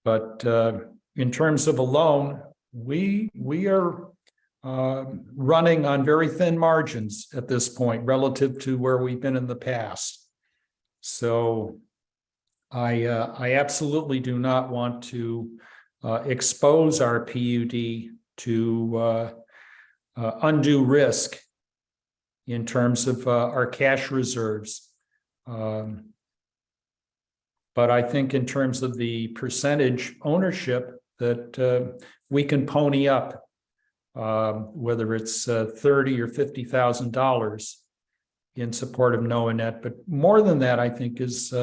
But in terms of a loan, we are running on very thin margins at this point relative to where we've been in the past. So I absolutely do not want to expose our PUD to undue risk in terms of our cash reserves. But I think in terms of the percentage ownership that we can pony up, whether it's $30,000 or $50,000 in support of NOAANET. But more than that, I think is,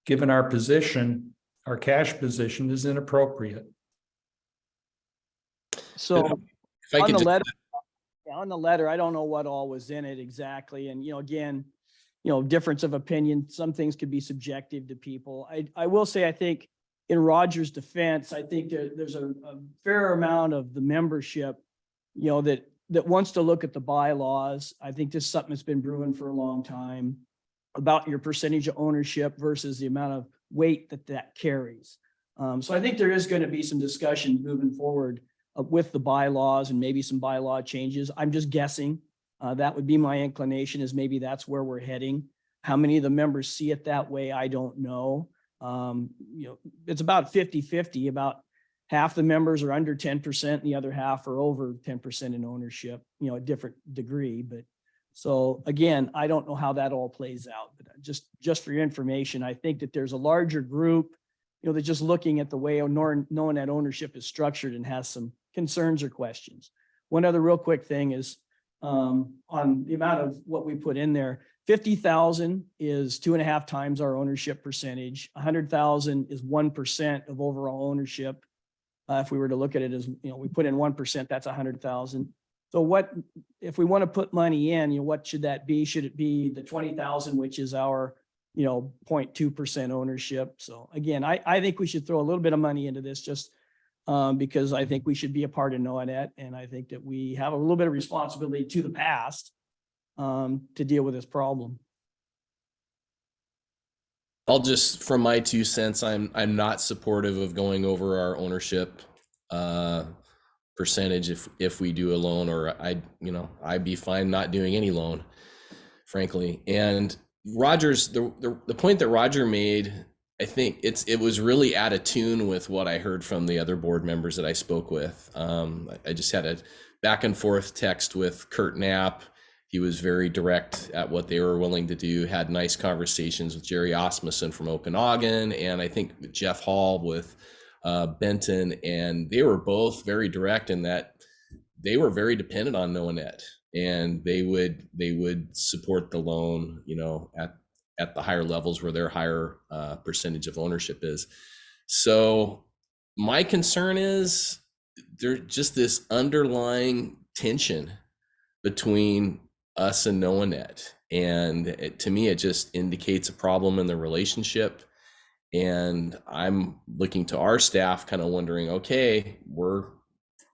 given our position, our cash position is inappropriate. So If I on could the just- letter, on the letter, I don't know what all was in it exactly. And, again, difference of opinion, some things could be subjective to people. I will say, I think in Roger's defense, I think there's a fair amount of the membership, that wants to look at the bylaws. I think this is something that's been brewing for a long time. about your percentage of ownership versus the amount of weight that that carries. So I think there is going to be some discussion moving forward with the bylaws and maybe some bylaw changes. I'm just guessing. That would be my inclination, is maybe that's where we're heading. How many of the members see it that way, I don't know. It's about 50-50. About half the members are under 10%, and the other half are over 10% in ownership, a different degree. But so again, I don't know how that all plays out, but just for your information, I think that there's a larger group, that's just looking at the way knowing that ownership is structured and has some concerns or questions. One other real quick thing is on the amount of what we put in there, 50,000 is 2.5 times our ownership percentage. 100,000 is 1% of overall ownership. If we were to look at it as, we put in 1%, that's 100,000. So what, if we want to put money in, what should that be? Should it be the 20,000, which is our, 0.2% ownership? So again, I think we should throw a little bit of money into this just because I think we should be a part of NOAANET. And I think that we have a little bit of responsibility to the past to deal with this problem. I'll just, from my 2 cents, I'm not supportive of going over our ownership percentage if we do a loan, or I'd be fine not doing any loan, frankly. And Roger's the point that Roger made, I think it was really out of tune with what I heard from the other board members that I spoke with. I just had a back and forth text with Kurt Knapp. He was very direct at what they were willing to do, had nice conversations with Jerry Osmussen from Okanagan, and I think with Jeff Hall with Benton, and they were both very direct in that they were very dependent on NOAANET, and they would support the loan, at the higher levels where their higher percentage of ownership is. So my concern is there's just this underlying tension between us and NOAANET, and to me it just indicates a problem in the relationship. And I'm looking to our staff kind of wondering, okay, we're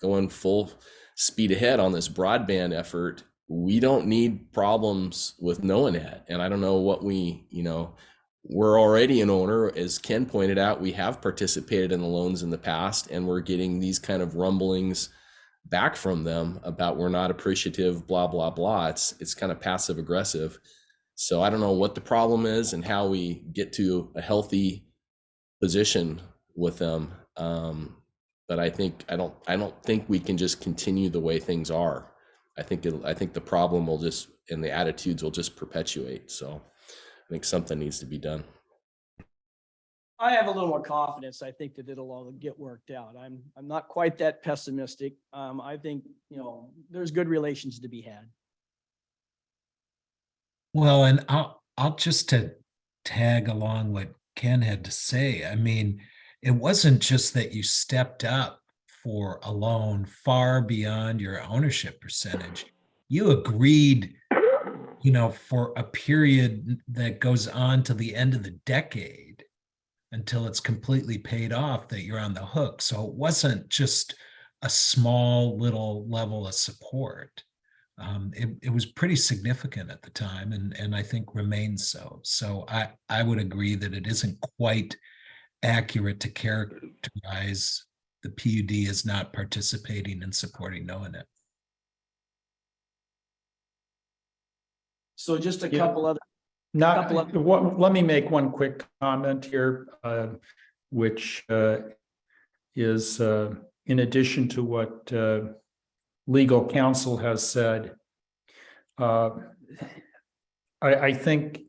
going full speed ahead on this broadband effort. We don't need problems with NOAANET. And I don't know what we're already an owner. As Ken pointed out, we have participated in the loans in the past, and we're getting these kind of rumblings back from them about we're not appreciative, blah, blah, blah. It's kind of passive aggressive. So I don't know what the problem is and how we get to a healthy position with them. But I don't think we can just continue the way things are. I think the problem will just, and the attitudes will just perpetuate. So I think something needs to be done. I have a little more confidence. I think that it'll all get worked out. I'm not quite that pessimistic. I think, there's good relations to be had. Well, and I'll just to tag along what Ken had to say. I mean, it wasn't just that you stepped up for a loan far beyond your ownership percentage. You agreed, for a period that goes on to the end of the decade until it's completely paid off, that you're on the hook. So it wasn't just a small little level of support. It was pretty significant at the time, and I think remains so. So I would agree that it isn't quite accurate to characterize the PUD as not participating in supporting NOAANET. So just a couple other. Let me make one quick comment here, which is in addition to what legal counsel has said. I think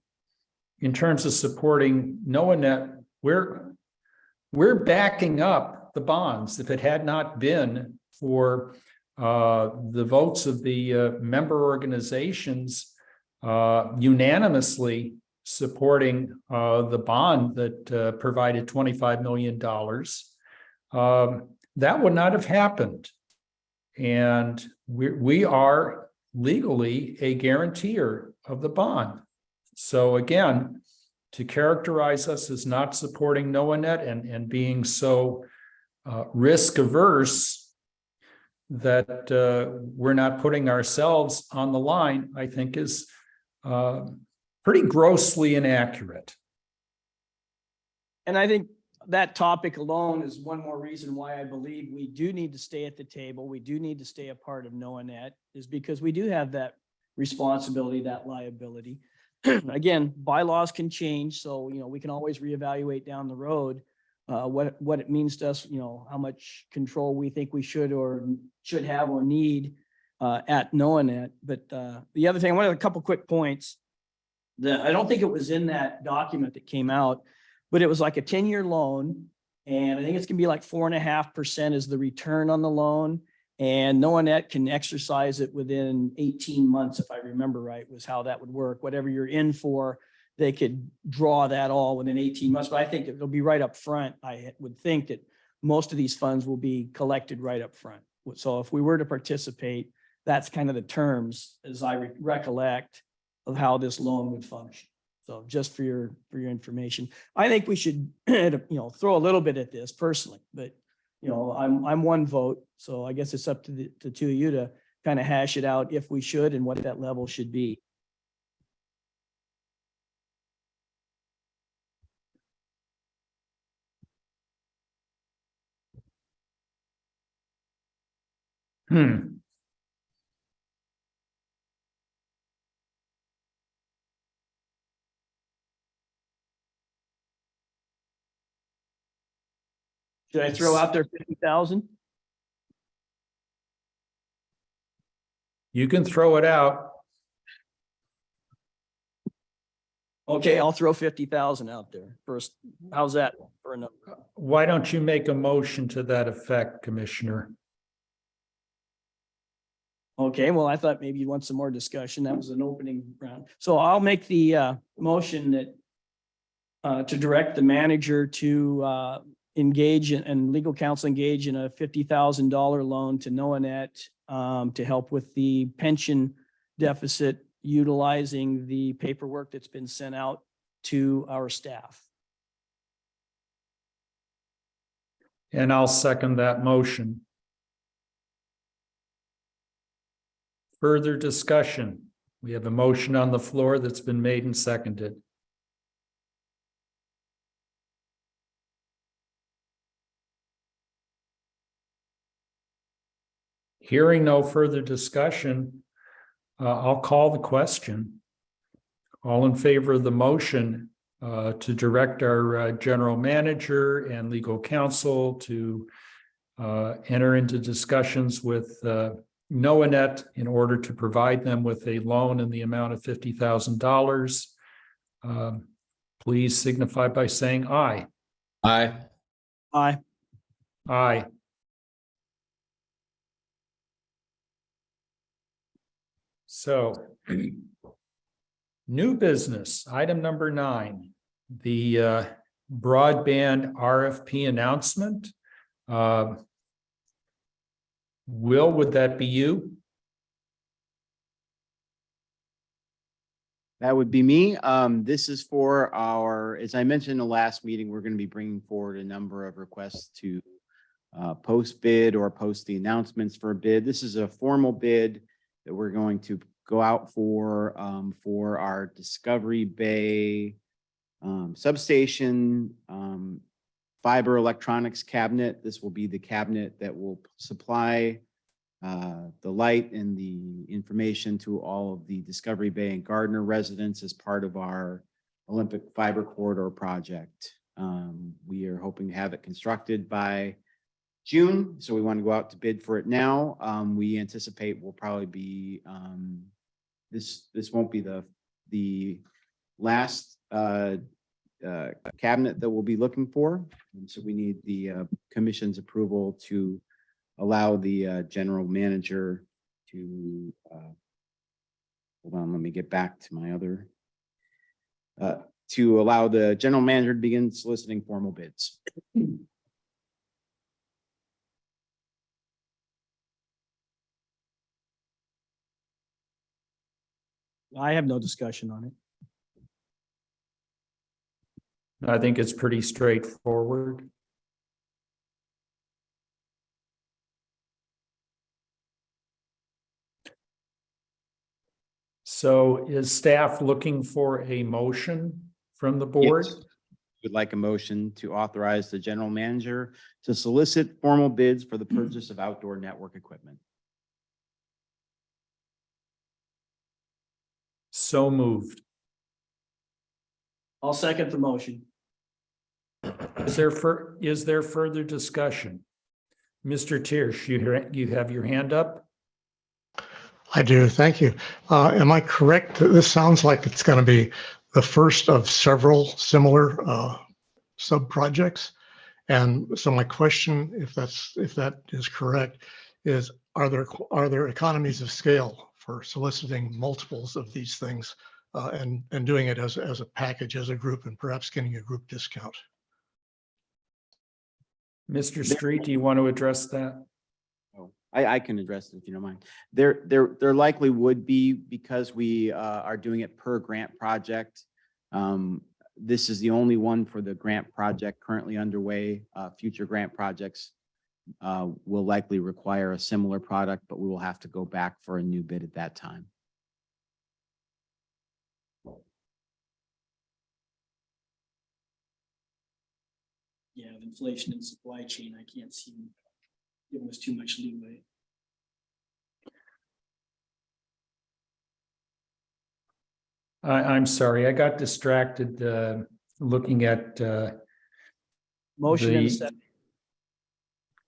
in terms of supporting NOAANET, we're backing up the bonds. If it had not been for the votes of the member organizations unanimously supporting the bond that provided $25 million, that would not have happened. And we are legally a guarantor of the bond. So again, to characterize us as not supporting NOAANET and being so risk averse that we're not putting ourselves on the line, I think is pretty grossly inaccurate. And I think that topic alone is one more reason why I believe we do need to stay at the table. We do need to stay a part of NOAANET, is because we do have that responsibility, that liability. Again, bylaws can change, so, we can always reevaluate down the road what it means to us, how much control we think we should have or need at NOAANET. But the other thing, one of a couple quick points that I don't think it was in that document that came out, but it was like a 10-year loan. And I think it's gonna be like 4.5% is the return on the loan. And NOAANET can exercise it within 18 months, if I remember right, was how that would work. Whatever you're in for, they could draw that all within 18 months. But I think it'll be right up front. I would think that most of these funds will be collected right up front. So if we were to participate, that's kind of the terms, as I recollect, of how this loan would function. So just for your information, I think we should, throw a little bit at this personally, but I'm one vote. So I guess it's up to the two of you to kind of hash it out if we should and what that level should be. Hmm. Should I throw out there 50,000? You can throw it out. Okay, I'll throw 50,000 out there first. How's that for a number? Why don't you make a motion to that effect, Commissioner? Okay, well, I thought maybe you want some more discussion. That was an opening round. So I'll make the motion that to direct the manager to engage and legal counsel engage in a $50,000 loan to NOAANET to help with the pension deficit, utilizing the paperwork that's been sent out to our staff. And I'll second that motion. Further discussion. We have a motion on the floor that's been made and seconded. Hearing no further discussion, I'll call the question. All in favor of the motion to direct our general manager and legal counsel to enter into discussions with NOAANET in order to provide them with a loan in the amount of $50,000. Please signify by saying aye. Aye. Aye. Aye. So, new business, item number 9, the broadband RFP announcement. Will, would that be you? That would be me. This is for our, as I mentioned in the last meeting, we're going to be bringing forward a number of requests to post bid or post the announcements for a bid. This is a formal bid that we're going to go out for our Discovery Bay substation fiber electronics cabinet. This will be the cabinet that will supply the light and the information to all of the Discovery Bay and Gardner residents as part of our Olympic Fiber Corridor project. We are hoping to have it constructed by June, so we want to go out to bid for it now. We anticipate will probably be this won't be the last cabinet that we'll be looking for, and so we need the commission's approval to allow the general manager to hold on, let me get back to my other to allow the general manager to begin soliciting formal bids. I have no discussion on it. I think it's pretty straightforward. So is staff looking for a motion from the board? Yes. Would like a motion to authorize the general manager to solicit formal bids for the purchase of outdoor network equipment. So moved. I'll second the motion. Is there further discussion? Mr. Tiersch, you have your hand up? I do, thank you. Am I correct? This sounds like it's going to be the first of several similar sub-projects. And so my question, if that is correct, is are there economies of scale for soliciting multiples of these things and doing it as a package, as a group, and perhaps getting a group discount? Mr. Street, do you want to address that? Oh, I can address it if you don't mind. There likely would be, because we are doing it per grant project. This is the only one for the grant project currently underway. Future grant projects will likely require a similar product, but we will have to go back for a new bid at that time. Yeah, the inflation and supply chain, I can't see them giving us too much leeway. I'm sorry, I got distracted looking at Motion and a The- second.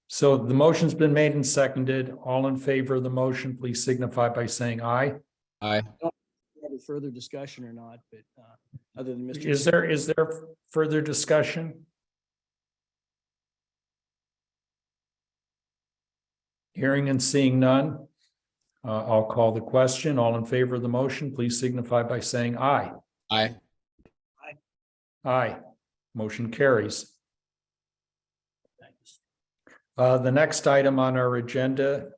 so the motion's been made and seconded. All in favor of the motion, please signify by saying aye. Aye. Have a further discussion or not, but other than Mr. Is there further discussion? Hearing and seeing none, I'll call the question. All in favor of the motion, please signify by saying aye. Aye. Aye. Motion carries. The next item on our agenda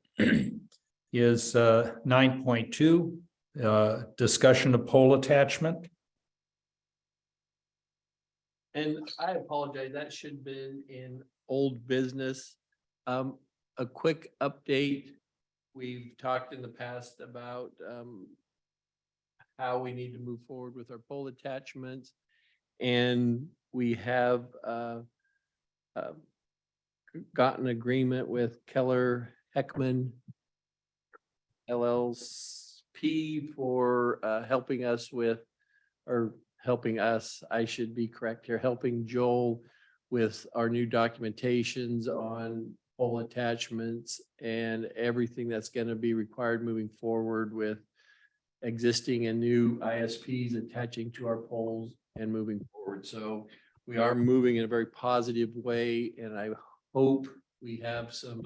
is 9.2, discussion of pole attachment. And I apologize, that should have been in old business. A quick update. We've talked in the past about how we need to move forward with our pole attachments. And we have gotten agreement with Keller Heckman LLP for helping us with, or helping us, I should be correct here, helping Joel with our new documentations on pole attachments and everything that's going to be required moving forward with existing and new ISPs attaching to our poles and moving forward. So we are moving in a very positive way, and I hope we have some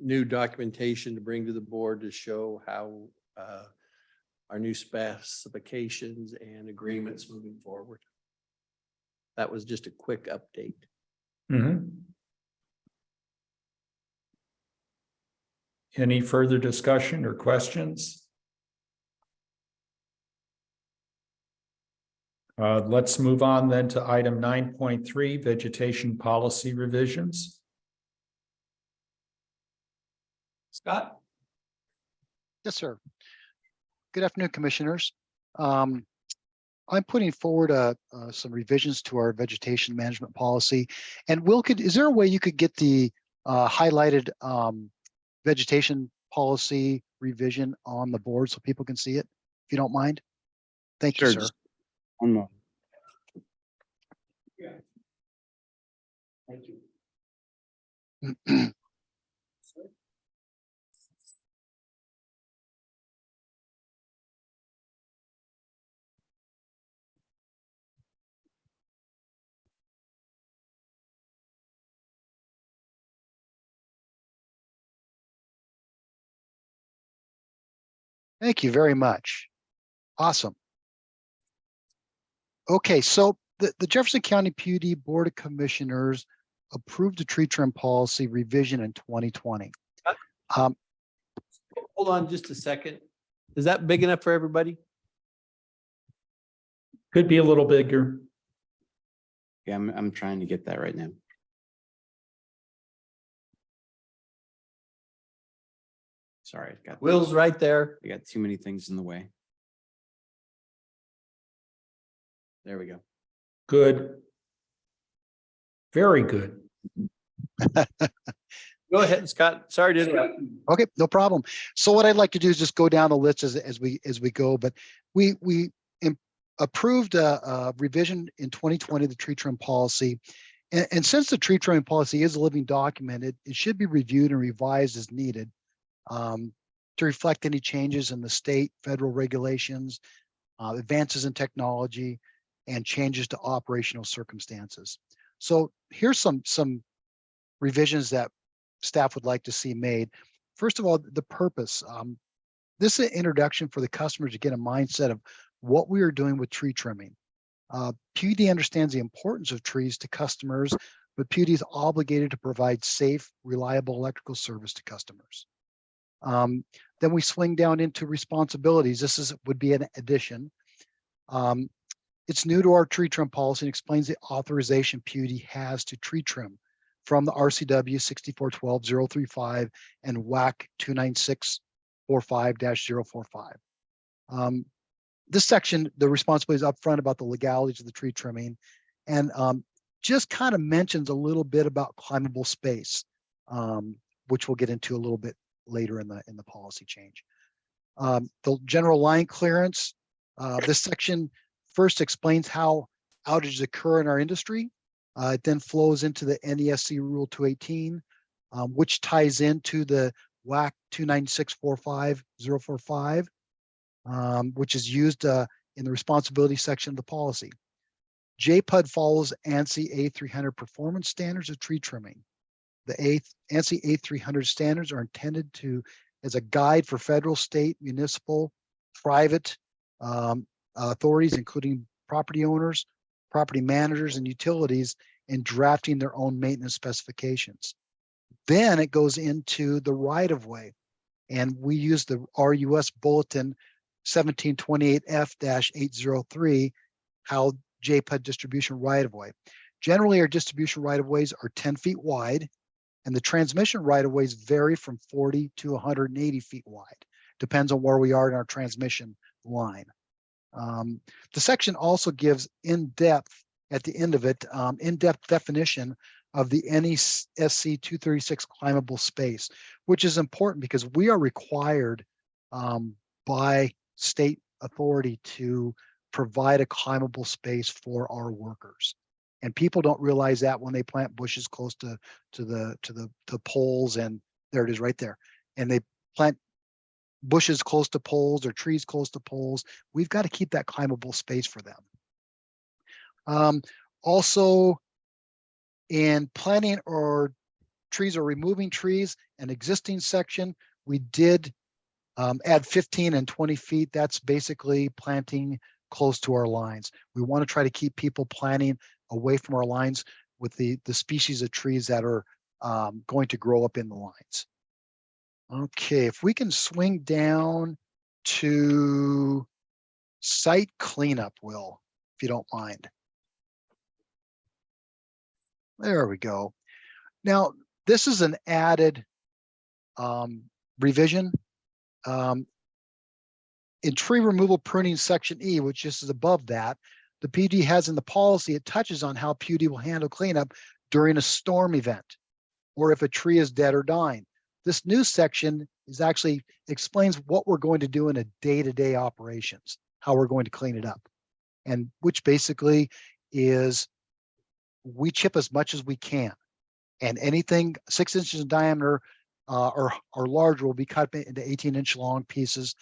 new documentation to bring to the board to show how our new specifications and agreements moving forward. That was just a quick update. Any further discussion or questions? Let's move on then to item 9.3, vegetation policy revisions. Scott? Yes, sir. Good afternoon, commissioners. I'm putting forward some revisions to our vegetation management policy. And Will, is there a way you could get the highlighted vegetation policy revision on the board so people can see it, if you don't mind? Thank you, Sure, sir. just one moment. Thank you. Thank you very much. Awesome. Okay, so the Jefferson County PUD Board of Commissioners approved a tree trim policy revision in 2020. Hold on just a second. Is that big enough for everybody? Could be a little bigger. Yeah, I'm trying to get that right now. Sorry, Will's right there. I got too many things in the way. There we go. Good. Very good. Go ahead, Scott. Sorry to interrupt. Okay, no problem. So what I'd like to do is just go down the list as we go, but we approved a revision in 2020, the tree trim policy. And since the tree trimming policy is a living document, it should be reviewed and revised as needed to reflect any changes in the state, federal regulations, advances in technology, and changes to operational circumstances. So here's some revisions that staff would like to see made. First of all, the purpose. This is an introduction for the customers to get a mindset of what we are doing with tree trimming. PUD understands the importance of trees to customers, but PUD is obligated to provide safe, reliable electrical service to customers. Then we swing down into responsibilities. This would be an addition. It's new to our tree trim policy and explains the authorization PUD has to tree trim from the RCW 6412-035 and WAC 29645-045. This section, the responsibility is upfront about the legalities of the tree trimming, and just kind of mentions a little bit about climbable space, which we'll get into a little bit later in the policy change. The general line clearance. This section first explains how outages occur in our industry. It then flows into the NESC Rule 218, which ties into the WAC 29645-045, which is used in the responsibility section of the policy. JPUD follows ANSI A300 performance standards of tree trimming. The ANSI A300 standards are intended as a guide for federal, state, municipal, private authorities, including property owners, property managers, and utilities in drafting their own maintenance specifications. Then it goes into the right-of-way, and we use the RUS Bulletin 1728F-803, how JPUD distribution right-of-way. Generally, our distribution right-of-ways are 10 feet wide, and the transmission right-of-ways vary from 40 to 180 feet wide. Depends on where we are in our transmission line. The section also gives in-depth, at the end of it, in-depth definition of the NESC 236 climbable space, which is important because we are required by state authority to provide a climbable space for our workers. And people don't realize that when they plant bushes close to the poles, and there it is right there. And they plant bushes close to poles or trees close to poles. We've got to keep that climbable space for them. Also, in planting or trees or removing trees, an existing section, we did add 15 and 20 feet. That's basically planting close to our lines. We want to try to keep people planting away from our lines with the species of trees that are going to grow up in the lines. Okay, if we can swing down to site cleanup, Will, if you don't mind. There we go. Now, this is an added revision. In tree removal pruning section E, which just is above that, the PUD has in the policy, it touches on how PUD will handle cleanup during a storm event, or if a tree is dead or dying. This new section is actually explains what we're going to do in a day-to-day operations, how we're going to clean it up. And which basically is we chip as much as we can. And anything 6 inches in diameter or larger will be cut into 18-inch long pieces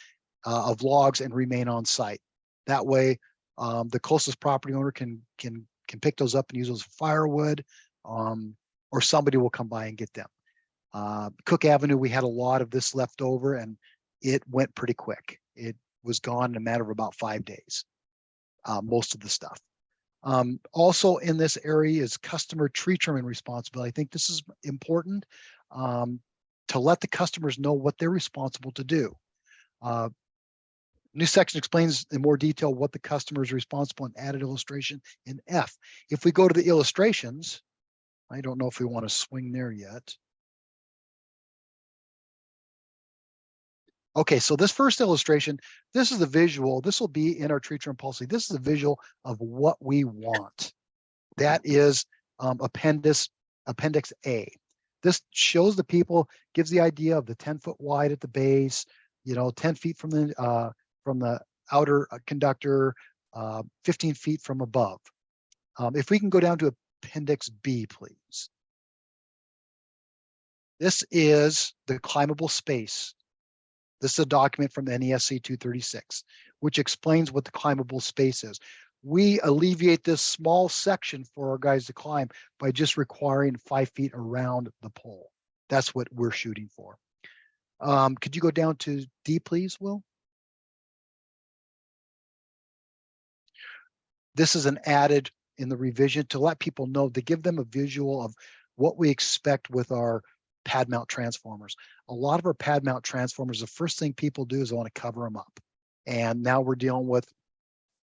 of logs and remain on site. That way, the closest property owner can pick those up and use those for firewood, or somebody will come by and get them. Cook Avenue, we had a lot of this left over, and it went pretty quick. It was gone in a matter of about 5 days, most of the stuff. Also in this area is customer tree trimming responsibility. I think this is important to let the customers know what they're responsible to do. New section explains in more detail what the customer is responsible, and added illustration in F. If we go to the illustrations, I don't know if we want to swing there yet. Okay, so this first illustration, this is the visual. This will be in our tree trim policy. This is a visual of what we want. That is Appendix A. This shows the people, gives the idea of the 10-foot wide at the base, 10 feet from the outer conductor, 15 feet from above. If we can go down to Appendix B, please. This is the climbable space. This is a document from NESC 236, which explains what the climbable space is. We alleviate this small section for our guys to climb by just requiring 5 feet around the pole. That's what we're shooting for. Could you go down to D, please, Will? This is an added in the revision to let people know, to give them a visual of what we expect with our pad mount transformers. A lot of our pad mount transformers, the first thing people do is want to cover them up. And now we're dealing with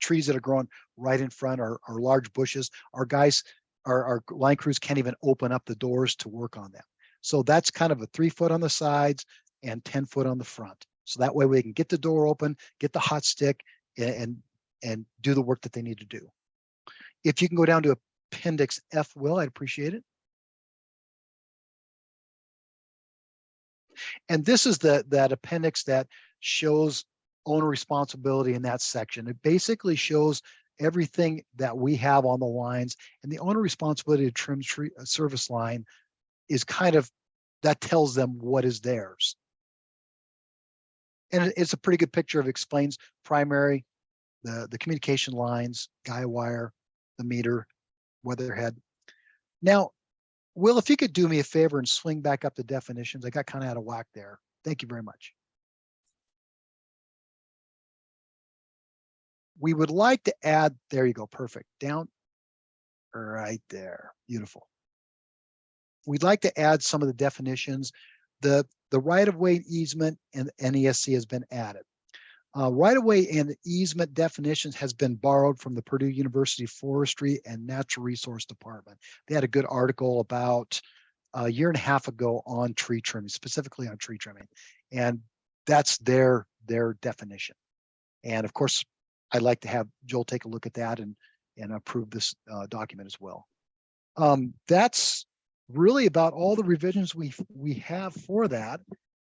trees that are growing right in front, or large bushes. Our guys, our line crews can't even open up the doors to work on them. So that's kind of a 3 foot on the sides and 10 foot on the front. So that way we can get the door open, get the hot stick, and do the work that they need to do. If you can go down to Appendix F, Will, I'd appreciate it. And this is that appendix that shows owner responsibility in that section. It basically shows everything that we have on the lines, and the owner responsibility to trim tree service line is kind of, that tells them what is theirs. And it's a pretty good picture of, explains primary, the communication lines, guy wire, the meter, weatherhead. Now, Will, if you could do me a favor and swing back up the definitions, I got kind of out of whack there. Thank you very much. We would like to add, there you go, perfect, down right there, beautiful. We'd like to add some of the definitions. The right-of-way easement and NESC has been added. Right-of-way and easement definitions has been borrowed from the Purdue University Forestry and Natural Resource Department. They had a good article about a year and a half ago on tree trimming, specifically on tree trimming. And that's their definition. And of course, I'd like to have Joel take a look at that and approve this document as well. That's really about all the revisions we have for that.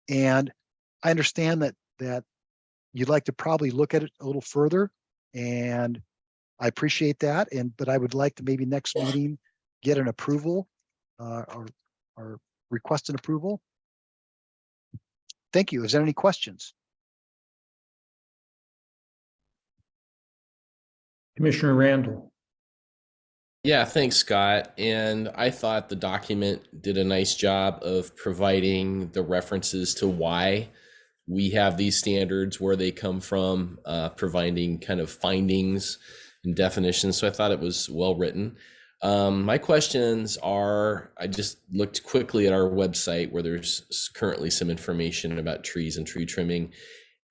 And I understand that you'd like to probably look at it a little further, and I appreciate that. But I would like to maybe next meeting get an approval or request an approval. Thank you. Is there any questions? Commissioner Randall. Yeah, thanks, Scott. And I thought the document did a nice job of providing the references to why we have these standards, where they come from, providing kind of findings and definitions. So I thought it was well written. My questions are, I just looked quickly at our website where there's currently some information about trees and tree trimming,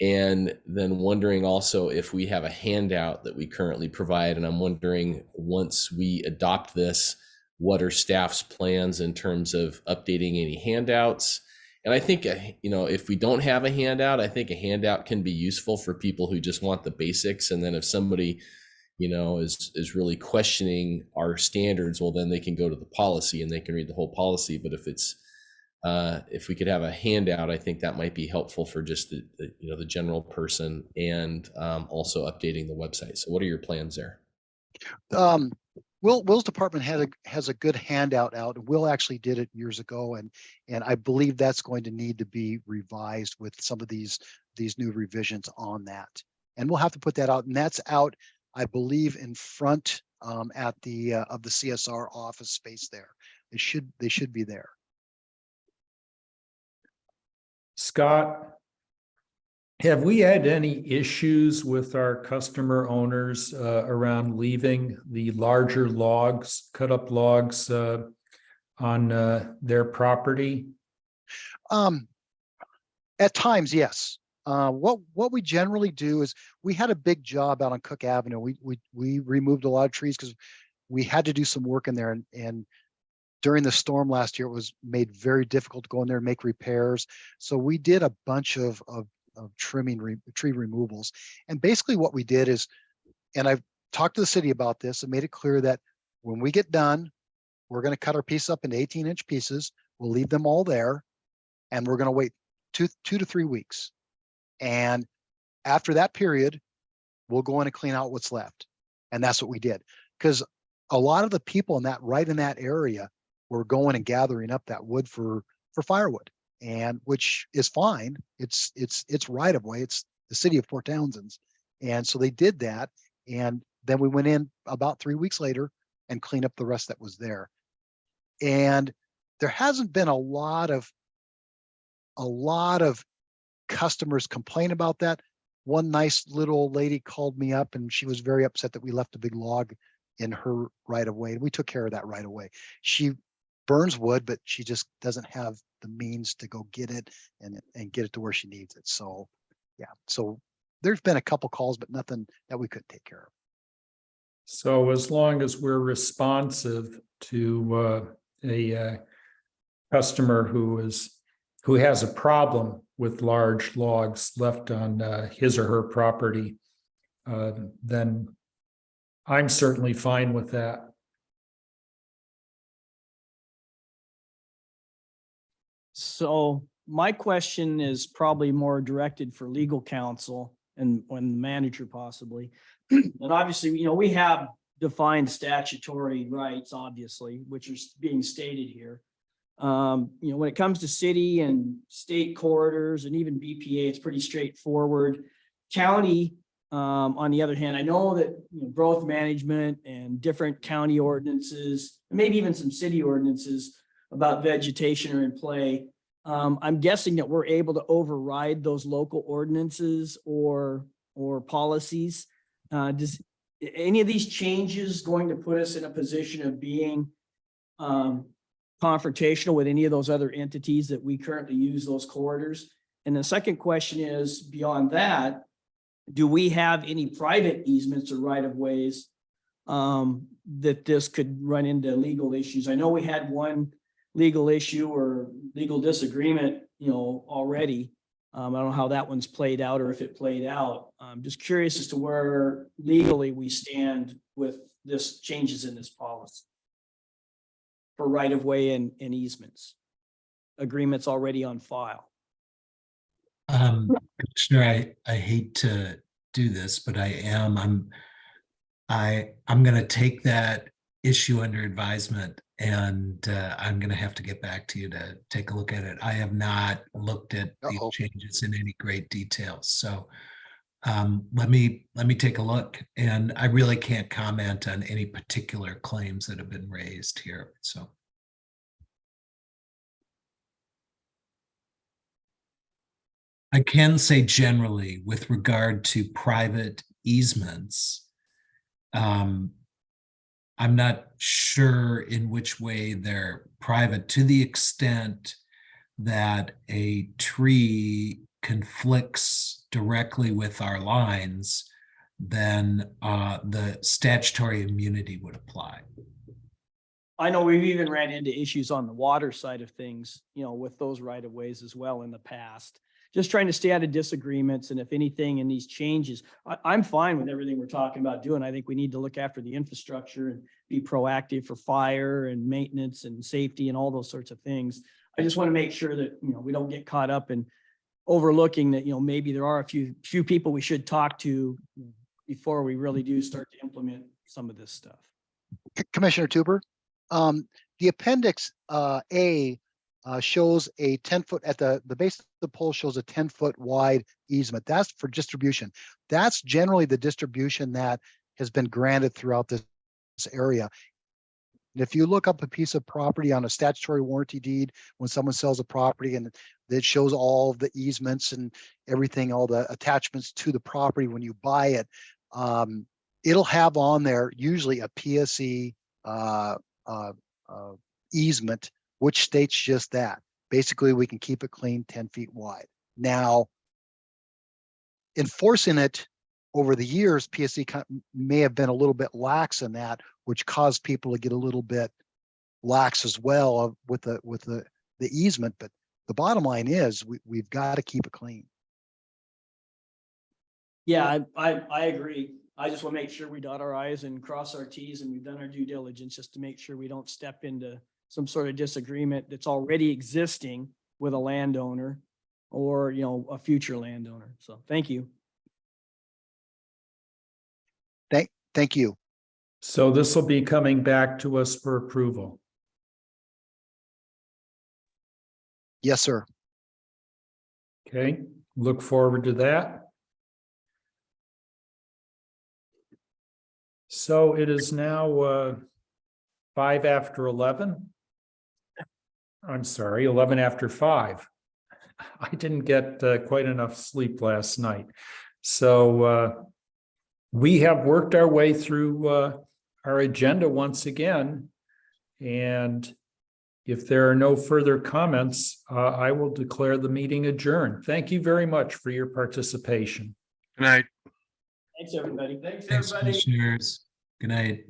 and then wondering also if we have a handout that we currently provide. And I'm wondering, once we adopt this, what are staff's plans in terms of updating any handouts? And I think, if we don't have a handout, I think a handout can be useful for people who just want the basics. And then if somebody, is really questioning our standards, well, then they can go to the policy and they can read the whole policy. But if we could have a handout, I think that might be helpful for just the general person, and also updating the website. So what are your plans there? Will's department has a good handout out. Will actually did it years ago, and I believe that's going to need to be revised with some of these new revisions on that. And we'll have to put that out, and that's out, I believe, in front at the of the CSR office space there. They should be there. Scott, have we had any issues with our customer owners around leaving the larger logs, cut up logs on their property? At times, yes. What we generally do is, we had a big job out on Cook Avenue. We removed a lot of trees because we had to do some work in there, and during the storm last year, it was made very difficult to go in there and make repairs. So we did a bunch of tree removals. And basically what we did is, and I've talked to the city about this and made it clear that when we get done, we're going to cut our piece up into 18-inch pieces. We'll leave them all there, and we're going to wait two to 3 weeks. And after that period, we'll go in and clean out what's left. And that's what we did. Because a lot of the people in that area were going and gathering up that wood for firewood, and which is fine. It's right of way. It's the city of Port Townsend's. And so they did that. And then we went in about 3 weeks later and cleaned up the rest that was there. And there hasn't been a lot of customers complain about that. One nice little old lady called me up and she was very upset that we left a big log in her right of way. We took care of that right away. She burns wood, but she just doesn't have the means to go get it and get it to where she needs it. So yeah, so there's been a couple calls, but nothing that we couldn't take care of. So as long as we're responsive to a customer who has a problem with large logs left on his or her property, then I'm certainly fine with that. So my question is probably more directed for legal counsel and when the manager possibly. And obviously, we have defined statutory rights, obviously, which are being stated here. When it comes to city and state corridors and even BPA, it's pretty straightforward. County, on the other hand, I know that growth management and different county ordinances, maybe even some city ordinances about vegetation are in play. I'm guessing that we're able to override those local ordinances or policies. Does any of these changes going to put us in a position of being confrontational with any of those other entities that we currently use those corridors? And the second question is, beyond that, do we have any private easements or right of ways that this could run into legal issues? I know we had one legal issue or legal disagreement, already. I don't know how that one's played out or if it played out. I'm just curious as to where legally we stand with this changes in this policy for right of way and easements, agreements already on file. Commissioner, I hate to do this, but I'm going to take that issue under advisement, and I'm going to have to get back to you to take a look at it. I have not looked at these changes in any great detail, so let me take a look. And I really can't comment on any particular claims that have been raised here. So. I can say generally with regard to private easements, I'm not sure in which way they're private, to the extent that a tree conflicts directly with our lines, then the statutory immunity would apply. I know we've even ran into issues on the water side of things, with those right of ways as well in the past. Just trying to stay out of disagreements, and if anything in these changes, I'm fine with everything we're talking about doing. I think we need to look after the infrastructure and be proactive for fire and maintenance and safety and all those sorts of things. I just want to make sure that, we don't get caught up in overlooking that, maybe there are a few people we should talk to before we really do start to implement some of this stuff. Commissioner Tuber, the appendix A shows a 10-foot at the base of the pole, shows a 10-foot wide easement. That's for distribution. That's generally the distribution that has been granted throughout this area. And if you look up a piece of property on a statutory warranty deed, when someone sells a property and it shows all of the easements and everything, all the attachments to the property when you buy it, it'll have on there usually a PSE easement, which states just that. Basically, we can keep it clean 10 feet wide. Now, enforcing it over the years, PSE may have been a little bit lax in that, which caused people to get a little bit lax as well with the easement. But the bottom line is we've got to keep it clean. Yeah, I agree. I just want to make sure we dot our i's and cross our t's and we've done our due diligence just to make sure we don't step into some sort of disagreement that's already existing with a landowner or, a future landowner. So thank you. Thank you. So this will be coming back to us for approval. Yes, sir. Okay, look forward to that. So it is now 5 after 11. I'm sorry, 11 after 5. I didn't get quite enough sleep last night. So we have worked our way through our agenda once again. And if there are no further comments, I will declare the meeting adjourned. Thank you very much for your participation. Good night. Thanks, everybody. Thanks, Thanks, everybody. commissioners. Good night.